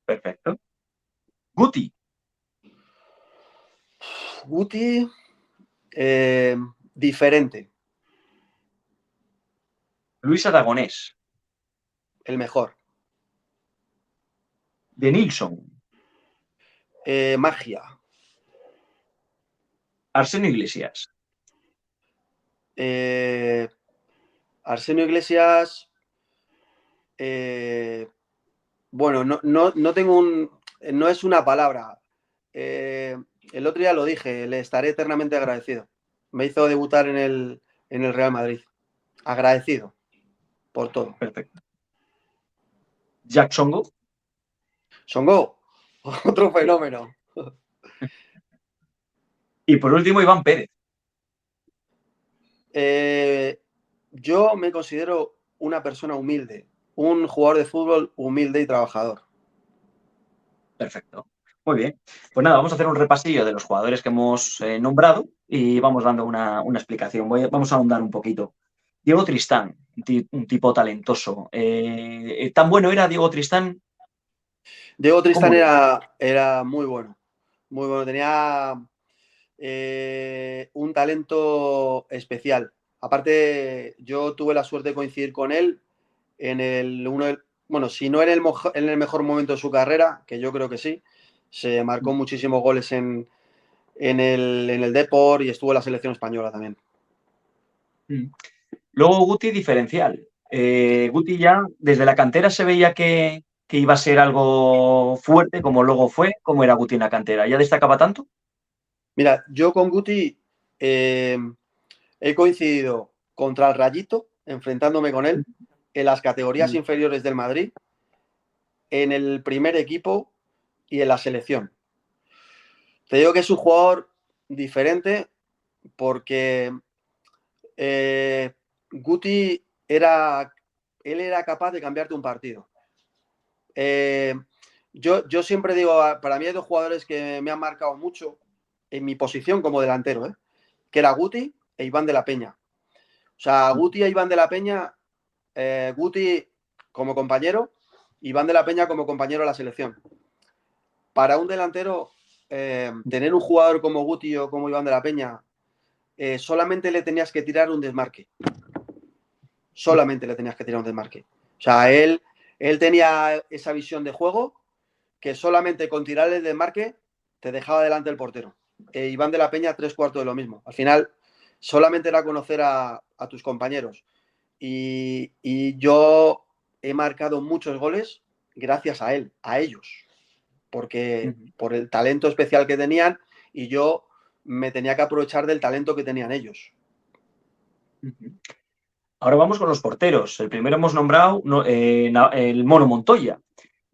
Perfecto. Guti. Guti, diferente. Luis Aragonés. El mejor. De Nilsson. Magia. Arsenio Iglesias. Arsenio Iglesias. Bueno, no tengo no es una palabra. El otro día lo dije, le estaré eternamente agradecido. Me hizo debutar en el Real Madrid. Agradecido por todo. Perfecto. Jack Songo. Songo, otro fenómeno. Y por último, Iván Pérez. Yo me considero una persona humilde, un jugador de fútbol humilde y trabajador. Perfecto. Muy bien. Pues nada, vamos a hacer un repasillo de los jugadores que hemos nombrado y vamos dando una explicación. Vamos a ahondar un poquito. Diego Tristán, un tipo talentoso. ¿Tan bueno era Diego Tristán? Diego Tristán era muy bueno. Muy bueno. Tenía un talento especial. Aparte, yo tuve la suerte de coincidir con él bueno, si no en el mejor momento de su carrera, que yo creo que sí, se marcó muchísimos goles en el Depor y estuvo en la selección española también. Luego Guti diferencial. Guti ya desde la cantera se veía que iba a ser algo fuerte, como luego fue. ¿Cómo era Guti en la cantera? ¿Ya destacaba tanto? Mira, yo con Guti he coincidido contra el Rayito, enfrentándome con él en las categorías inferiores del Madrid, en el primer equipo y en la selección. Te digo que es un jugador diferente porque Guti era capaz de cambiarte un partido. Yo siempre digo, para mí hay dos jugadores que me han marcado mucho en mi posición como delantero, que era Guti e Iván de la Peña. O sea, Guti e Iván de la Peña, Guti como compañero, Iván de la Peña como compañero de la selección. Para un delantero, tener un jugador como Guti o como Iván de la Peña, solamente le tenías que tirar un desmarque. Solamente le tenías que tirar un desmarque. O sea, él tenía esa visión de juego que solamente con tirarle el desmarque te dejaba delante el portero. Iván de la Peña, 3/4 de lo mismo. Al final, solamente era conocer a tus compañeros. Y yo he marcado muchos goles gracias a él, a ellos, porque por el talento especial que tenían y yo me tenía que aprovechar del talento que tenían ellos. Ahora vamos con los porteros. El primero hemos nombrado el Mono Montoya.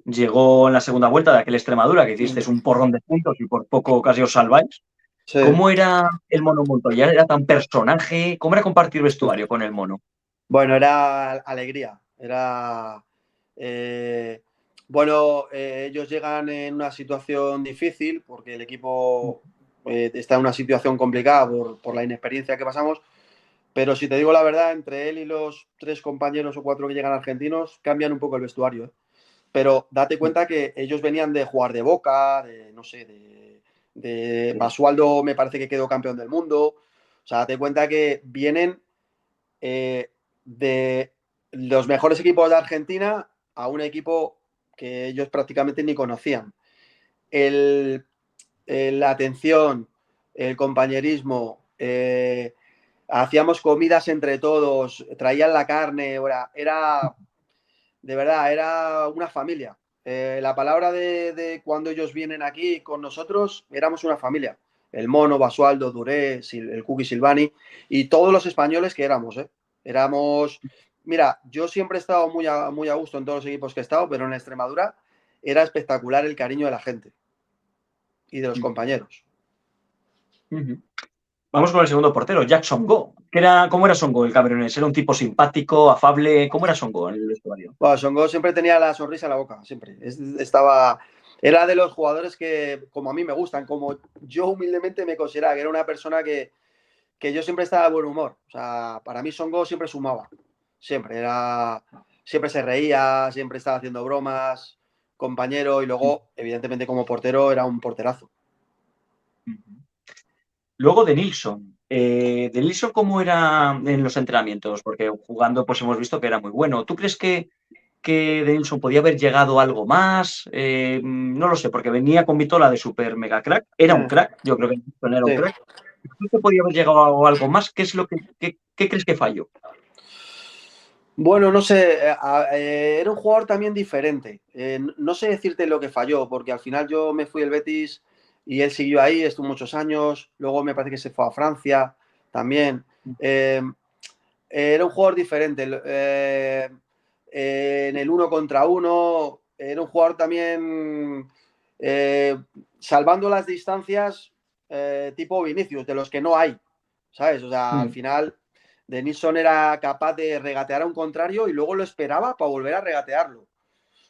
Llegó en la segunda vuelta de aquel Extremadura que hicisteis un porrón de puntos y por poco casi os salváis. Sí. ¿Cómo era el Mono Montoya? ¿Era tan personaje? ¿Cómo era compartir vestuario con el Mono? Bueno, era alegría. Era... ellos llegan en una situación difícil porque el equipo está en una situación complicada por la inexperiencia que pasamos. Pero si te digo la verdad, entre él y los 3 compañeros o 4 que llegan argentinos, cambian un poco el vestuario, ¿eh? Pero date cuenta que ellos venían de jugar de Boca, de Basualdo me parece que quedó campeón del mundo. O sea, date cuenta que vienen de los mejores equipos de Argentina a un equipo que ellos prácticamente ni conocían. La atención, el compañerismo, hacíamos comidas entre todos, traían la carne, era de verdad, era una familia. La palabra de cuando ellos vienen aquí con nosotros, éramos una familia. El Mono, Basualdo, Duré, el Cuqui Silvani y todos los españoles que éramos, ¿eh? Éramos... Mira, yo siempre he estado muy a gusto en todos los equipos que he estado, pero en Extremadura era espectacular el cariño de la gente y de los compañeros. Vamos con el segundo portero, Jack Songo. ¿Cómo era Songo, el camerunés? ¿Era un tipo simpático, afable? ¿Cómo era Songo en el vestuario? Bueno, Songo siempre tenía la sonrisa en la boca, siempre. Era de los jugadores que, como a mí me gustan, como yo humildemente me consideraba que era una persona que yo siempre estaba de buen humor. O sea, para mí Songo siempre sumaba. Siempre se reía, siempre estaba haciendo bromas, compañero, y luego, evidentemente, como portero, era un porterazo. Luego de Nilsson. ¿De Nilsson cómo era en los entrenamientos? Porque jugando pues hemos visto que era muy bueno. ¿Tú crees que de Nilsson podía haber llegado a algo más? No lo sé, porque venía con Vitola de super mega crack. Era un crack, yo creo que Nilsson era un crack. ¿Crees que podía haber llegado a algo más? ¿Qué crees que falló? Bueno, no sé, era un jugador también diferente. No sé decirte lo que falló, porque al final yo me fui al Betis y él siguió ahí, estuvo muchos años, luego me parece que se fue a Francia también. Era un jugador diferente. En el 1 contra 1, era un jugador también salvando las distancias tipo Vinicius, de los que no hay, ¿sabes? O sea, al final... Nilsson era capaz de regatear a un contrario y luego lo esperaba para volver a regatearlo. O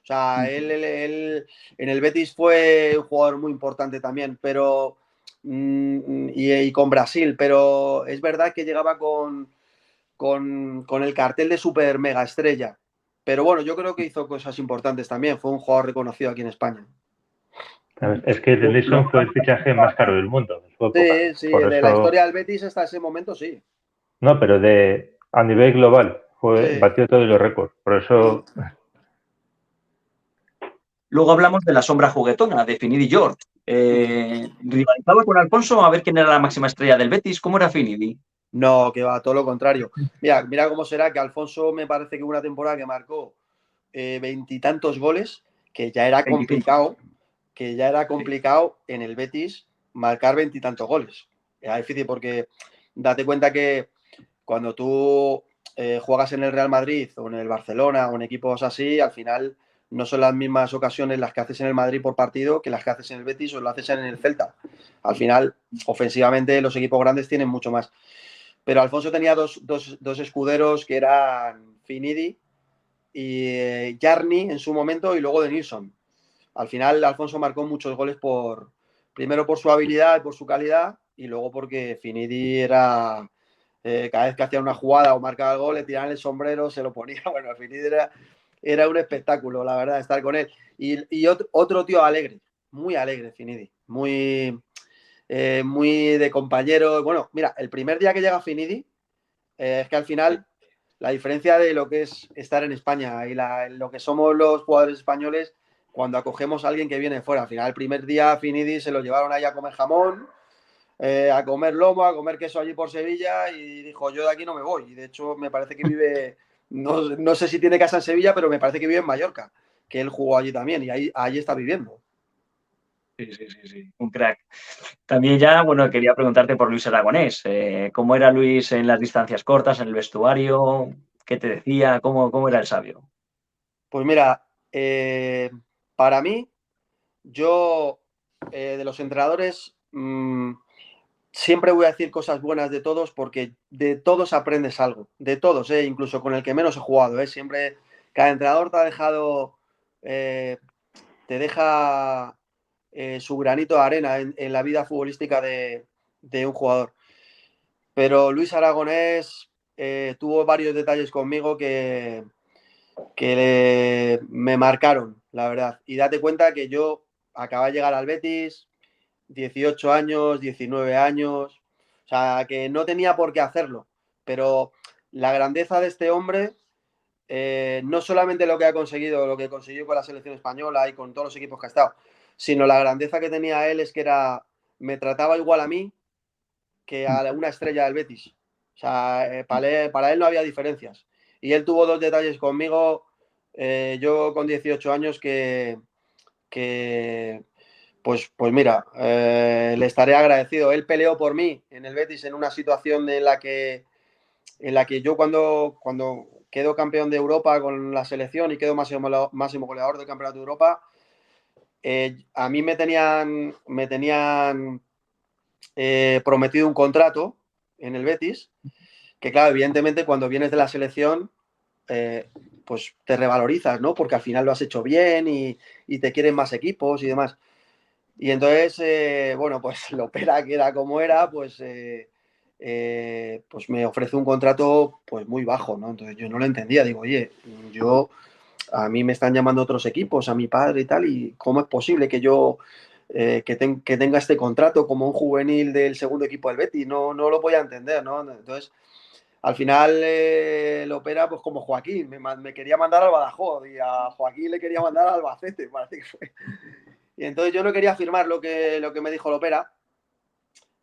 sea, él en el Betis fue un jugador muy importante también, pero y con Brasil, pero es verdad que llegaba con el cartel de super mega estrella. Pero bueno, yo creo que hizo cosas importantes también. Fue un jugador reconocido aquí en España. Es que Nilsson fue el fichaje más caro del mundo. Sí, de la historia del Betis hasta ese momento sí. No, pero a nivel global batió todos los récords. Por eso... Luego hablamos de la sombra juguetona, de Finidi George. ¿Rivalizaba con Alfonso a ver quién era la máxima estrella del Betis? ¿Cómo era Finidi? No, que va, todo lo contrario. Mira cómo será que Alfonso me parece que hubo una temporada que marcó 20 y tantos goles, que ya era complicado, en el Betis marcar 20 y tantos goles. Era difícil porque date cuenta que cuando tú juegas en el Real Madrid o en el Barcelona o en equipos así, al final no son las mismas ocasiones las que haces en el Madrid por partido que las que haces en el Betis o las haces en el Celta. Al final, ofensivamente, los equipos grandes tienen mucho más. Pero Alfonso tenía dos escuderos que eran Finidi y Jarni en su momento y luego de Nilsson. Al final, Alfonso marcó muchos goles primero por su habilidad y por su calidad y luego porque Finidi era... cada vez que hacía una jugada o marcaba el gol, le tiraban el sombrero, se lo ponía. Bueno, Finidi era un espectáculo, la verdad, estar con él. Y otro tío alegre, muy alegre, Finidi, muy de compañero. Bueno, mira, el primer día que llega Finidi, es que al final la diferencia de lo que es estar en España y lo que somos los jugadores españoles cuando acogemos a alguien que viene fuera. Al final, el primer día Finidi se lo llevaron ahí a comer jamón, a comer lomo, a comer queso allí por Sevilla y dijo, yo de aquí no me voy. Y de hecho me parece que vive, no sé si tiene casa en Sevilla, pero me parece que vive en Mallorca, que él jugó allí también y ahí está viviendo. Sí, un crack. También ya, bueno, quería preguntarte por Luis Aragonés. ¿Cómo era Luis en las distancias cortas, en el vestuario? ¿Qué te decía? ¿Cómo era el sabio? Pues mira, para mí, yo de los entrenadores siempre voy a decir cosas buenas de todos porque de todos aprendes algo, de todos, incluso con el que menos he jugado. Siempre, cada entrenador te ha dejado, te deja su granito de arena en la vida futbolística de un jugador. Pero Luis Aragonés tuvo varios detalles conmigo que me marcaron, la verdad. Y date cuenta que yo acababa de llegar al Betis, 18 años, 19 años, o sea, que no tenía por qué hacerlo. Pero la grandeza de este hombre, no solamente lo que consiguió con la selección española y con todos los equipos que ha estado, sino la grandeza que tenía él es que me trataba igual a mí que a una estrella del Betis. O sea, para él no había diferencias. Y él tuvo dos detalles conmigo, yo con 18 años pues mira, le estaré agradecido. Él peleó por mí en el Betis en una situación en la que yo cuando quedo campeón de Europa con la selección y quedo máximo goleador del Campeonato de Europa, a mí me tenían prometido un contrato en el Betis, que claro, evidentemente cuando vienes de la selección, pues te revalorizas, ¿no? Porque al final lo has hecho bien y te quieren más equipos y demás. Y entonces, bueno, pues Lopera, que era como era, pues me ofrece un contrato pues muy bajo, ¿no? Entonces yo no lo entendía, digo, oye, a mí me están llamando otros equipos, a mi padre y tal, y ¿cómo es posible que yo que tenga este contrato como un juvenil del segundo equipo del Betis? No lo voy a entender, ¿no? Entonces, al final Lopera, pues como Joaquín, me quería mandar al Badajoz y a Joaquín le quería mandar al Albacete, parece que fue. Y entonces yo no quería firmar lo que me dijo Lopera.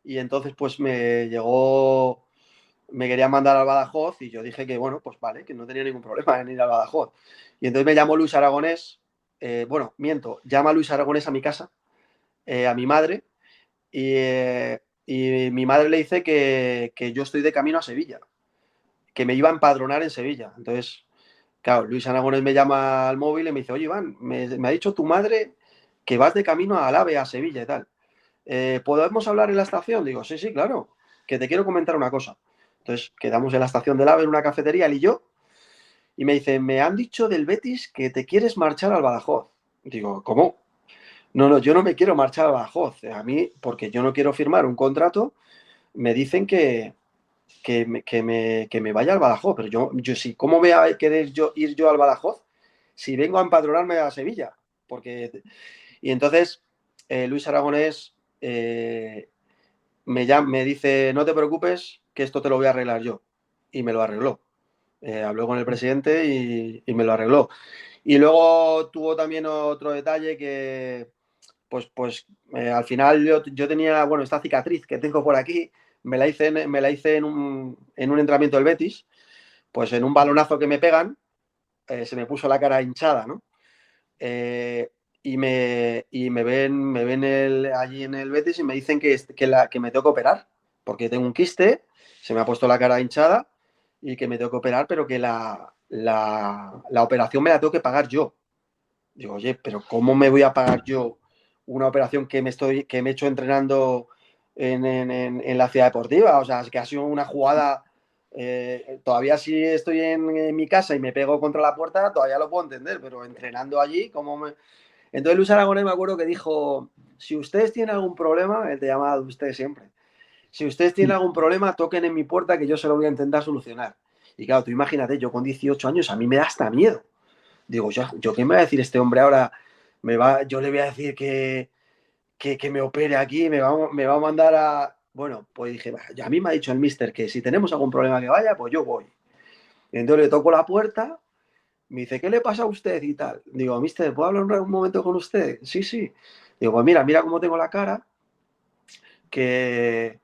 Y entonces pues me quería mandar al Badajoz y yo dije que bueno, pues vale, que no tenía ningún problema en ir al Badajoz. Y entonces me llamó Luis Aragonés, llama a Luis Aragonés a mi casa, a mi madre, y mi madre le dice que yo estoy de camino a Sevilla, que me iba a empadronar en Sevilla. Entonces, claro, Luis Aragonés me llama al móvil y me dice, oye Iván, me ha dicho tu madre que vas de camino al AVE a Sevilla y tal. ¿Podemos hablar en la estación? Digo, sí, claro, que te quiero comentar una cosa. Entonces quedamos en la estación del AVE en una cafetería, él y yo, y me dice, me han dicho del Betis que te quieres marchar al Badajoz. Digo, ¿cómo? No, yo no me quiero marchar al Badajoz. A mí, porque yo no quiero firmar un contrato, me dicen que me vaya al Badajoz, pero yo sí, ¿cómo voy a querer ir yo al Badajoz si vengo a empadronarme a Sevilla? Y entonces Luis Aragonés me dice, no te preocupes, que esto te lo voy a arreglar yo. Y me lo arregló. Habló con el presidente y me lo arregló. Y luego tuvo también otro detalle que, pues al final yo tenía, bueno, esta cicatriz que tengo por aquí, me la hice en un entrenamiento del Betis, pues en un balonazo que me pegan, se me puso la cara hinchada, ¿no? Y me ven allí en el Betis y me dicen que me tengo que operar, porque tengo un quiste, se me ha puesto la cara hinchada y que me tengo que operar, pero que la operación me la tengo que pagar yo. Digo, oye, pero ¿cómo me voy a pagar yo una operación que me he hecho entrenando en la ciudad deportiva? O sea, es que ha sido una jugada. Todavía si estoy en mi casa y me pego contra la puerta, todavía lo puedo entender, pero entrenando allí, ¿cómo me...? Entonces Luis Aragonés me acuerdo que dijo, si ustedes tienen algún problema, él te llama a usted siempre, si ustedes tienen algún problema, toquen en mi puerta que yo se lo voy a intentar solucionar. Y claro, tú imagínate, yo con 18 años, a mí me da hasta miedo. Digo, ¿yo qué me va a decir este hombre ahora? Yo le voy a decir que me opere aquí, me va a mandar a... Bueno, pues dije, a mí me ha dicho el mister que si tenemos algún problema que vaya, pues yo voy. Y entonces le toco la puerta, me dice, ¿qué le pasa a usted y tal? Digo, mister, ¿puedo hablar un momento con usted? Sí, sí. Digo, pues mira cómo tengo la cara, que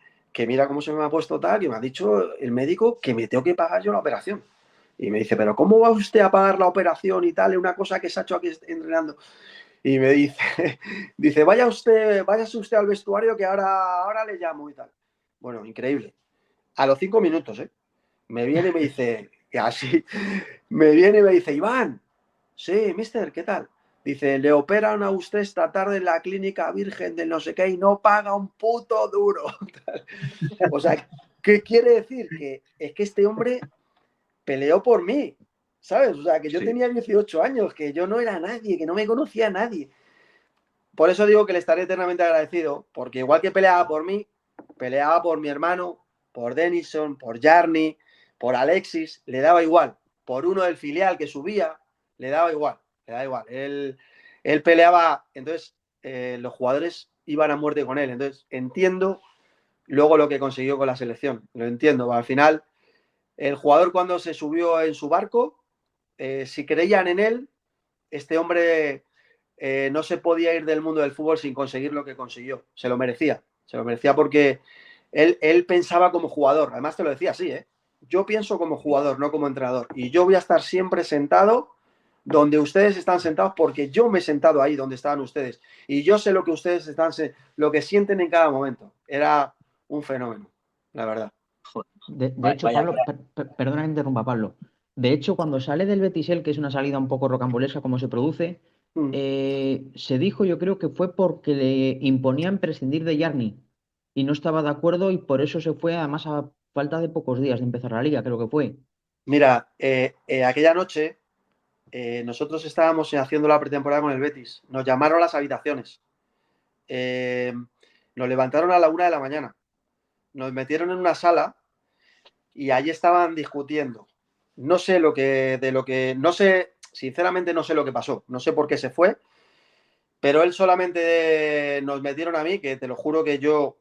mira cómo se me ha puesto tal, que me ha dicho el médico que me tengo que pagar yo la operación. Y me dice, ¿pero cómo va usted a pagar la operación y tal? Es una cosa que se ha hecho aquí entrenando. Y me dice, váyase usted al vestuario que ahora le llamo y tal. Bueno, increíble. A los 5 minutos, me viene y me dice, y así, me viene y me dice, Iván, sí, mister, ¿qué tal? Dice, le operan a usted esta tarde en la clínica virgen del no sé qué y no paga un puto duro. O sea, ¿qué quiere decir? Que es que este hombre peleó por mí, ¿sabes? O sea, que yo tenía 18 años, que yo no era nadie, que no me conocía a nadie. Por eso digo que le estaré eternamente agradecido, porque igual que peleaba por mí, peleaba por mi hermano, por Denison, por Jarni, por Alexis, le daba igual. Por uno del filial que subía, le daba igual. Él peleaba, entonces los jugadores iban a muerte con él. Entonces entiendo luego lo que consiguió con la selección. Lo entiendo. Al final, el jugador cuando se subió en su barco, si creían en él, este hombre no se podía ir del mundo del fútbol sin conseguir lo que consiguió. Se lo merecía porque él pensaba como jugador. Además te lo decía así, yo pienso como jugador, no como entrenador. Y yo voy a estar siempre sentado donde ustedes están sentados porque yo me he sentado ahí donde estaban ustedes. Y yo sé lo que ustedes lo que sienten en cada momento. Era un fenómeno, la verdad. De hecho, Pablo, perdona que interrumpa, Pablo. De hecho, cuando sale del Betis, que es una salida un poco rocambolesca como se produce, se dijo, yo creo que fue porque le imponían prescindir de Jarni y no estaba de acuerdo y por eso se fue, además a falta de pocos días de empezar la liga, creo que fue. Mira, aquella noche nosotros estábamos haciendo la pretemporada con el Betis. Nos llamaron a las habitaciones. Nos levantaron a la 1 de la mañana. Nos metieron en una sala y allí estaban discutiendo. No sé no sé, sinceramente no sé lo que pasó. No sé por qué se fue, pero él solamente nos metieron a mí, que te lo juro que yo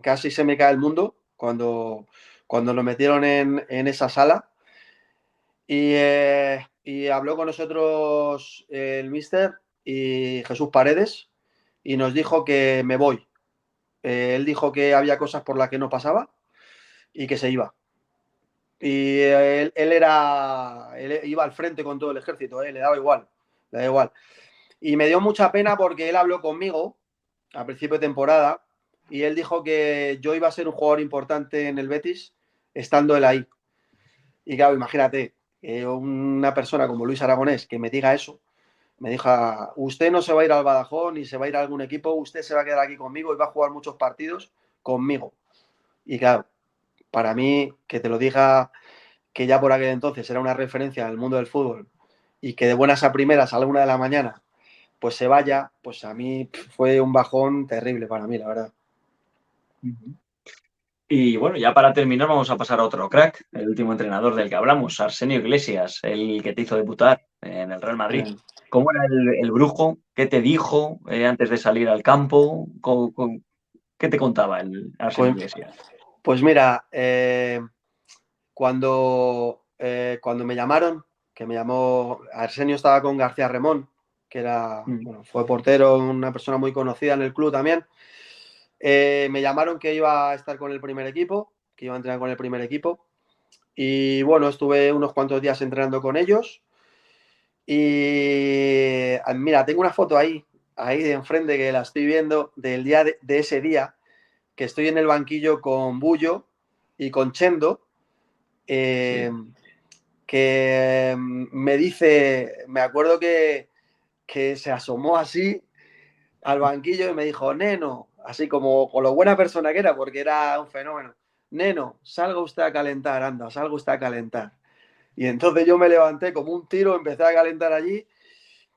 casi se me cae el mundo cuando nos metieron en esa sala. Y habló con nosotros el míster y Jesús Paredes y nos dijo que me voy. Él dijo que había cosas por las que no pasaba y que se iba. Y él iba al frente con todo el ejército, le daba igual. Y me dio mucha pena porque él habló conmigo a principio de temporada y él dijo que yo iba a ser un jugador importante en el Betis estando él ahí. Y claro, imagínate, una persona como Luis Aragonés que me diga eso, me dijo, usted no se va a ir al Badajoz ni se va a ir a algún equipo, usted se va a quedar aquí conmigo y va a jugar muchos partidos conmigo. Y claro, para mí, que te lo diga que ya por aquel entonces era una referencia en el mundo del fútbol y que de buenas a primeras a la 1 de la mañana pues se vaya, pues a mí fue un bajón terrible para mí, la verdad. Y bueno, ya para terminar vamos a pasar a otro crack, el último entrenador del que hablamos, Arsenio Iglesias, el que te hizo debutar en el Real Madrid. ¿Cómo era el brujo? ¿Qué te dijo antes de salir al campo? ¿Qué te contaba el Arsenio Iglesias? Pues mira, cuando me llamaron, que me llamó, Arsenio estaba con García Remón, que era, fue portero, una persona muy conocida en el club también. Me llamaron que iba a estar con el primer equipo, que iba a entrenar con el primer equipo. Y bueno, estuve unos cuantos días entrenando con ellos. Y mira, tengo una foto ahí de enfrente que la estoy viendo del día de ese día, que estoy en el banquillo con Bullo y con Chendo, que me dice, me acuerdo que se asomó así al banquillo y me dijo, Neno, así como con lo buena persona que era, porque era un fenómeno, Neno, salga usted a calentar, anda, salga usted a calentar. Y entonces yo me levanté como un tiro, empecé a calentar allí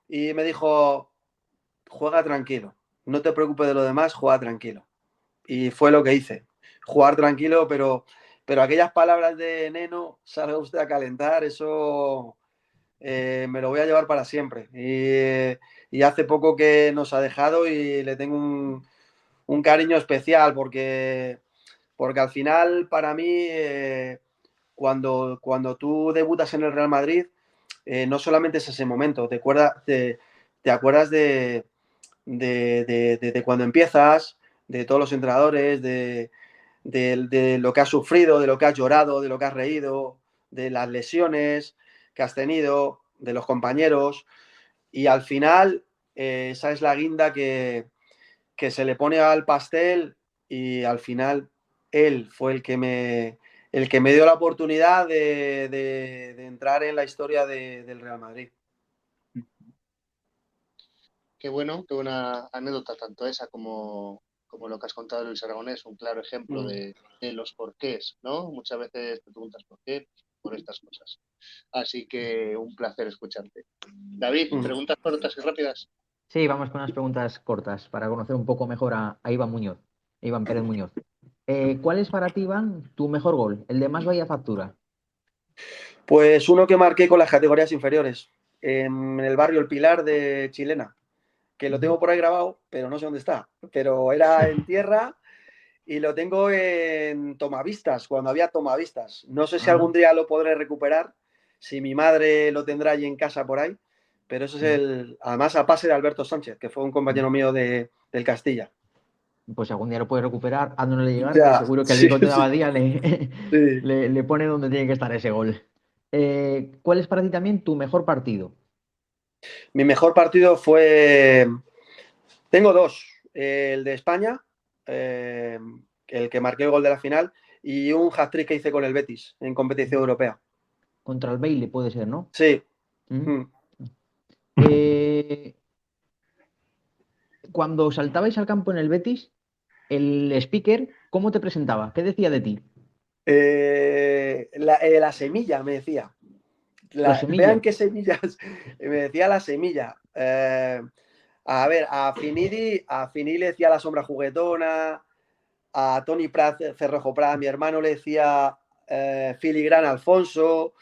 y me dijo, juega tranquilo, no te preocupes de lo demás, juega tranquilo. Y fue lo que hice, jugar tranquilo, pero aquellas palabras de Neno, salga usted a calentar, eso me lo voy a llevar para siempre. Y hace poco que nos ha dejado y le tengo un cariño especial porque al final para mí cuando tú debutas en el Real Madrid no solamente es ese momento, te acuerdas de cuando empiezas, de todos los entrenadores, de lo que has sufrido, de lo que has llorado, de lo que has reído, de las lesiones que has tenido, de los compañeros, y al final esa es la guinda que se le pone al pastel, y al final él fue el que me dio la oportunidad de entrar en la historia del Real Madrid. Qué bueno, qué buena anécdota, tanto esa como lo que has contado de Luis Aragonés, un claro ejemplo de los porqués, ¿no? Muchas veces te preguntas por qué, por estas cosas. Así que un placer escucharte. David, preguntas cortas y rápidas. Sí, vamos con unas preguntas cortas para conocer un poco mejor a Iván Muñoz, Iván Pérez Muñoz. ¿Cuál es para ti, Iván, tu mejor gol? El de más vaya factura. Pues uno que marqué con las categorías inferiores, en el barrio El Pilar de Chilena, que lo tengo por ahí grabado, pero no sé dónde está. Pero era en tierra y lo tengo en tomavistas, cuando había tomavistas. No sé si algún día lo podré recuperar, si mi madre lo tendrá allí en casa por ahí, pero eso es además a pase de Alberto Sánchez, que fue un compañero mío del Castilla. Pues algún día lo puedes recuperar, háznosle llegar, Ya, que seguro que el bigote de Abadía sí. le pone donde tiene que estar ese gol. ¿Cuál es para ti también tu mejor partido? Mi mejor partido fue... Tengo dos. El de España, el que marqué el gol de la final, y un hat-trick que hice con el Betis en competición europea. Contra el Bailey puede ser, ¿no? Sí. Cuando saltabais al campo en el Betis, el speaker, ¿cómo te presentaba? ¿Qué decía de ti? La semilla, me decía. La semilla. Vean qué semillas. Me decía la semilla. A ver, a Finidi le decía la sombra juguetona. A Tony Prat, Cerrojo Prat, mi hermano, le decía Filigrana Alfonso.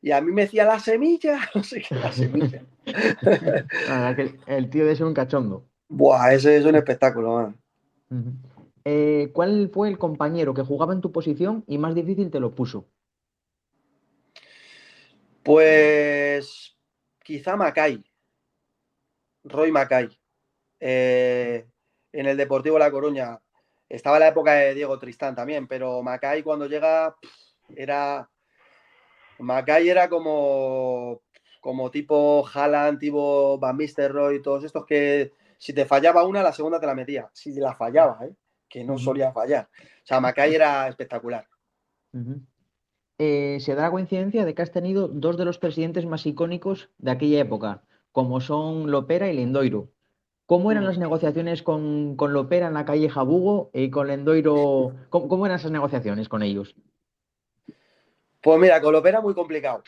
Y a mí me decía la semilla. No sé qué, la semilla. La verdad que el tío debe ser un cachondo. Buah, ese es un espectáculo, man. ¿Cuál fue el compañero que jugaba en tu posición y más difícil te lo puso? Pues quizá Macay, Roy Macay, en el Deportivo La Coruña. Estaba en la época de Diego Tristán también, pero Macay cuando llega Macay era como tipo Haaland, tipo Van Nistelrooy, todos estos que si te fallaba una, la segunda te la metía. Si la fallaba, que no solía fallar. O sea, Macay era espectacular. Se da la coincidencia de que has tenido dos de los presidentes más icónicos de aquella época, como son Lopera y Lendoiro. ¿Cómo eran las negociaciones con Lopera en la calle Jabugo y con Lendoiro? ¿Cómo eran esas negociaciones con ellos? Pues mira, con Lopera muy complicado.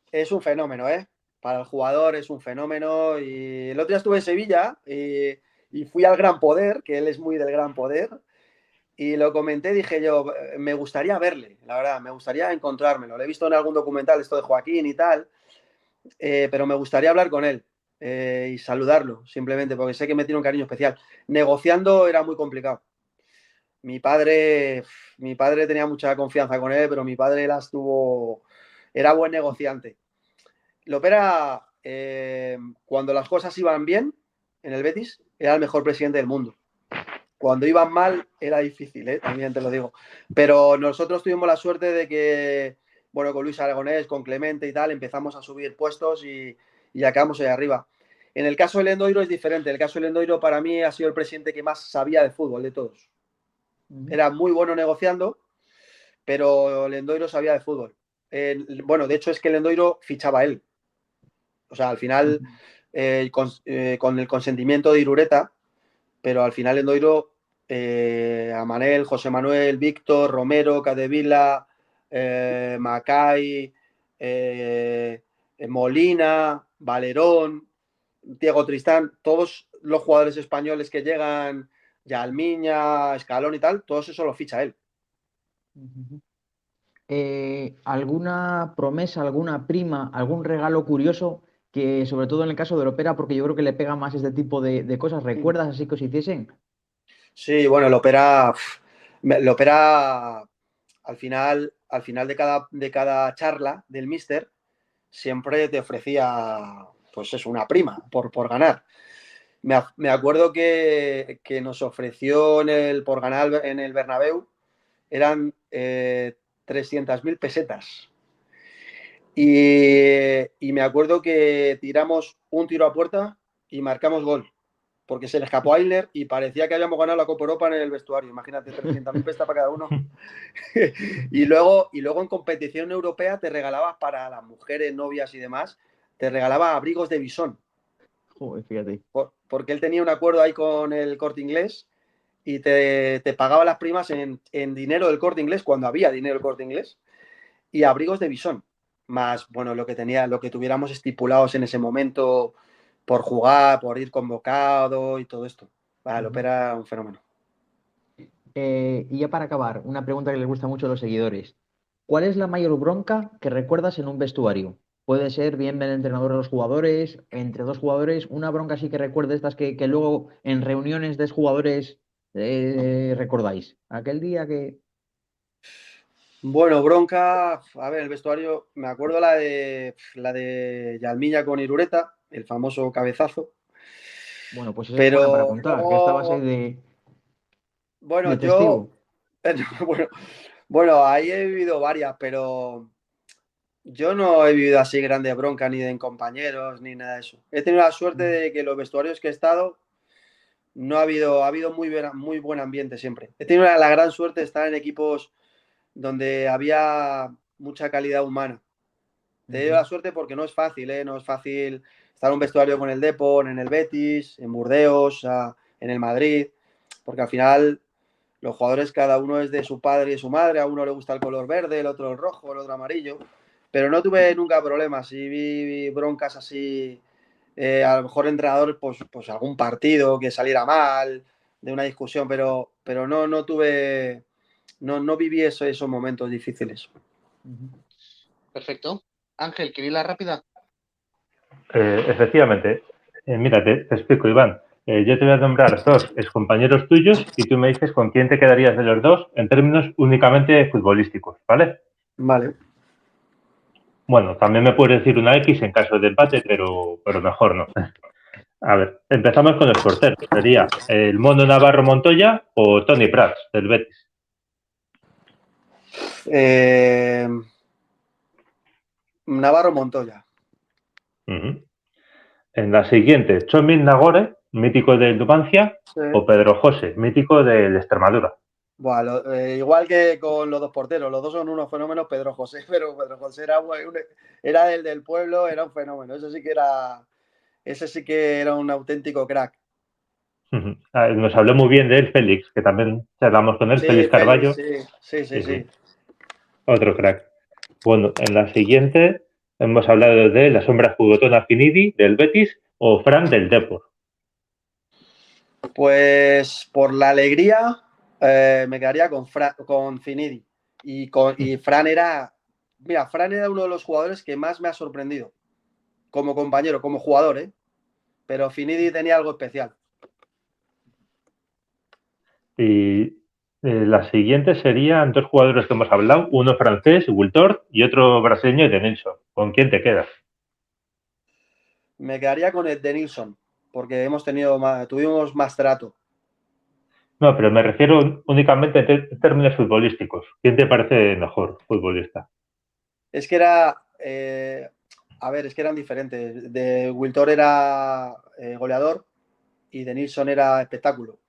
Es un fenómeno, para el jugador es un fenómeno. Y el otro día estuve en Sevilla y fui al Gran Poder, que él es muy del Gran Poder, y lo comenté, dije yo, me gustaría verle, la verdad, me gustaría encontrármelo. Lo he visto en algún documental, esto de Joaquín y tal, pero me gustaría hablar con él y saludarlo, simplemente, porque sé que me tiene un cariño especial. Negociando era muy complicado. Mi padre tenía mucha confianza con él, pero mi padre era buen negociante. Lopera, cuando las cosas iban bien en el Betis, era el mejor presidente del mundo. Cuando iban mal era difícil, también te lo digo. Pero nosotros tuvimos la suerte de que, bueno, con Luis Aragonés, con Clemente y tal, empezamos a subir puestos y acabamos ahí arriba. En el caso de Lendoiro es diferente. En el caso de Lendoiro para mí ha sido el presidente que más sabía de fútbol de todos. Era muy bueno negociando, pero Lendoiro sabía de fútbol. Bueno, de hecho es que Lendoiro fichaba a él. O sea, al final, con el consentimiento de Irureta, pero al final Lendoiro, a Manel, José Manuel, Víctor, Romero, Cadevila, Macay, Molina, Valerón, Diego Tristán, todos los jugadores españoles que llegan, Yalmiña, Escalón y tal, todos eso lo ficha él. ¿alguna promesa, alguna prima, algún regalo curioso que, sobre todo en el caso de Lopera, porque yo creo que le pega más este tipo de cosas, ¿recuerdas así que os hiciesen? Sí, bueno, el Opera al final de cada charla del Mister siempre te ofrecía, pues eso, una prima por ganar. Me acuerdo que nos ofreció por ganar en el Bernabéu, eran 300.000 pesetas. Y me acuerdo que tiramos un tiro a puerta y marcamos gol, porque se le escapó a Aylner y parecía que habíamos ganado la Copa Europa en el vestuario. Imagínate, 300.000 pesetas para cada uno. y luego en competición europea te regalabas para las mujeres, novias y demás, te regalaba abrigos de bisón. Joder, fíjate. Porque él tenía un acuerdo ahí con el Corte Inglés y te pagaba las primas en dinero del Corte Inglés, cuando había dinero del Corte Inglés, y abrigos de bisón. Más, bueno, lo que tuviéramos estipulados en ese momento por jugar, por ir convocado y todo esto. El Opera era un fenómeno. Y ya para acabar, una pregunta que les gusta mucho a los seguidores. ¿Cuál es la mayor bronca que recuerdas en un vestuario? Puede ser bien del entrenador a los jugadores, entre dos jugadores, una bronca así que recuerdes estas que luego en reuniones de jugadores recordáis. Aquel día que... Bueno, bronca, a ver, el vestuario, me acuerdo la de Yalmiña con Irureta, el famoso cabezazo. Bueno, pues esa es buena para Pero contar, que estabas ahí luego, bueno, de testigo. bueno, ahí he vivido varias, pero yo no he vivido así grandes broncas ni de compañeros ni nada de eso. He tenido la suerte de que los vestuarios que he estado no ha habido muy buen ambiente siempre. He tenido la gran suerte de estar en equipos donde había mucha calidad humana. Te doy la suerte porque no es fácil, ¿eh? No es fácil estar en un vestuario con el Depor, en el Betis, en Burdeos, en el Madrid, porque al final los jugadores cada uno es de su padre y de su madre, a uno le gusta el color verde, el otro el rojo, el otro amarillo, pero no tuve nunca problemas. Sí vi broncas así, a lo mejor entrenador, pues algún partido que saliera mal, de una discusión, pero no tuve, no viví esos momentos difíciles. Perfecto. Ángel, ¿quieres la rápida? Efectivamente. Mira, te explico, Iván. Yo te voy a nombrar dos excompañeros tuyos y tú me dices con quién te quedarías de los dos en términos únicamente futbolísticos, ¿vale? Vale. Bueno, también me puedes decir una X en caso de empate, pero mejor no. A ver, empezamos con los porteros. ¿Sería el Mono Navarro Montoya o Toni Prats, del Betis? Navarro Montoya. En la siguiente, Txomin Nagore, mítico del Numancia, Sí. o Pedro José, mítico del Extremadura. Bueno, igual que con los dos porteros, los dos son unos fenómenos. Pedro José, pero Pedro José era del pueblo, era un fenómeno. Ese sí que era un auténtico crack. Nos habló muy bien de él Félix, que también charlamos con él, Sí, Félix Carballo. Sí. Otro crack. Bueno, en la siguiente hemos hablado de la sombra jugotona Finidi, del Betis, o Fran, del Depor. Pues por la alegría me quedaría con Finidi. Y Fran era... Mira, Fran era uno de los jugadores que más me ha sorprendido. Como compañero, como jugador, ¿eh? Pero Finidi tenía algo especial. Y las siguientes serían dos jugadores que hemos hablado, uno francés, Wiltord, y otro brasileño, Denilson. ¿Con quién te quedas? Me quedaría con el Denilson, porque tuvimos más trato. No, pero me refiero únicamente en términos futbolísticos. ¿Quién te parece mejor futbolista? Es que era... es que eran diferentes. Wiltord era goleador y Denilson era espectáculo.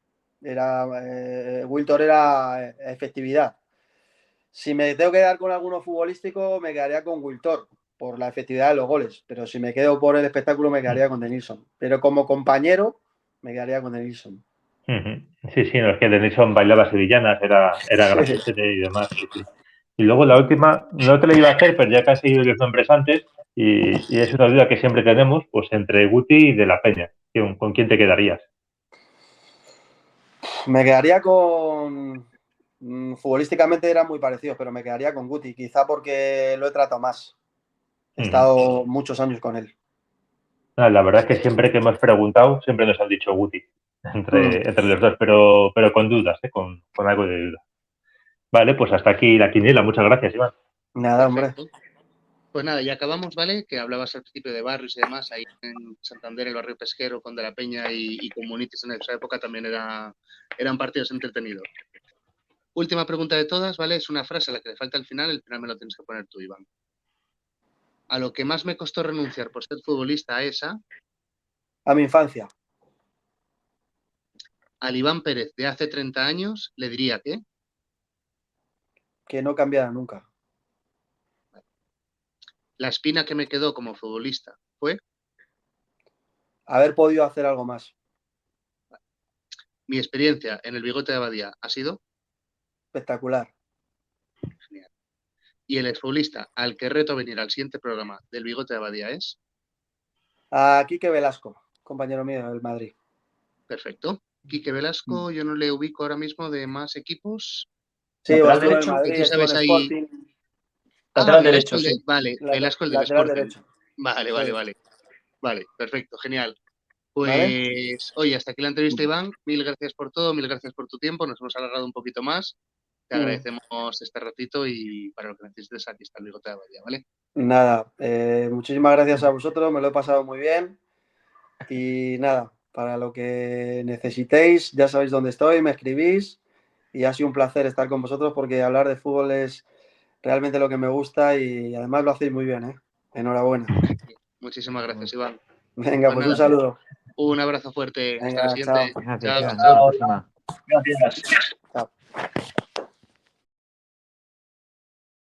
Wiltord era efectividad. Si me tengo que quedar con alguno futbolístico, me quedaría con Wiltord por la efectividad de los goles. Pero si me quedo por el espectáculo, me quedaría con Denilson. Pero como compañero, me quedaría con Denilson. Sí, no, es que Denilson bailaba sevillanas, era graciosete y demás. Sí. Y luego la última, no te la iba a hacer, pero ya casi los nombres antes, y es una duda que siempre tenemos, pues entre Guti y De la Peña. ¿Con quién te quedarías? Me quedaría con Futbolísticamente eran muy parecidos, pero me quedaría con Guti, quizá porque lo he tratado más. He estado muchos años con él. La verdad es que siempre que hemos preguntado, siempre nos han dicho Guti entre los dos, pero con dudas, con algo de duda. Vale, pues hasta aquí la quiniela. Muchas gracias, Iván. Nada, Perfecto. hombre. Pues nada, ya acabamos, ¿vale? Que hablabas al principio de barrios y demás, ahí en Santander, el barrio pesquero con De la Peña y Comunitis en esa época también eran partidos entretenidos. Última pregunta de todas, ¿vale? Es una frase a la que le falta el final me lo tienes que poner tú, Iván. A lo que más me costó renunciar por ser futbolista es A mi infancia. al Iván Pérez de hace 30 años, le diría que no cambiara nunca. La espina que me quedó como futbolista fue haber podido hacer algo más. mi experiencia en el Bigote de Abadía ha sido Espectacular. genial. Y el exfutbolista al que reto venir al siguiente programa del Bigote de Abadía es A Quique Velasco, compañero mío del Madrid. perfecto. Quique Velasco, yo no le ubico ahora mismo de más equipos. Sí, lateral estuvo en derecho. Madrid, Tú sabes estuvo en ahí. Sporting. Lateral Velasco derecho, sí. Vale, Velasco el del Lateral Sporting. derecho. Vale. Vale, perfecto, genial. Pues, ¿Vale? oye, hasta aquí la entrevista, Iván. Mil gracias por todo, mil gracias por tu tiempo. Nos hemos alargado un poquito más. Te agradecemos este ratito y para lo que necesites, aquí está el Bigote de Abadía, ¿vale? Nada, muchísimas gracias a vosotros, me lo he pasado muy bien. Y nada, para lo que necesitéis, ya sabéis dónde estoy, me escribís. Y ha sido un placer estar con vosotros porque hablar de fútbol es realmente lo que me gusta y además lo hacéis muy bien, ¿eh? Enhorabuena. Muchísimas gracias, Iván. Venga, pues un saludo. Un abrazo fuerte. Venga, Hasta la siguiente. chao. Gracias, Iván. Chao. Hasta la próxima. Gracias. Chao.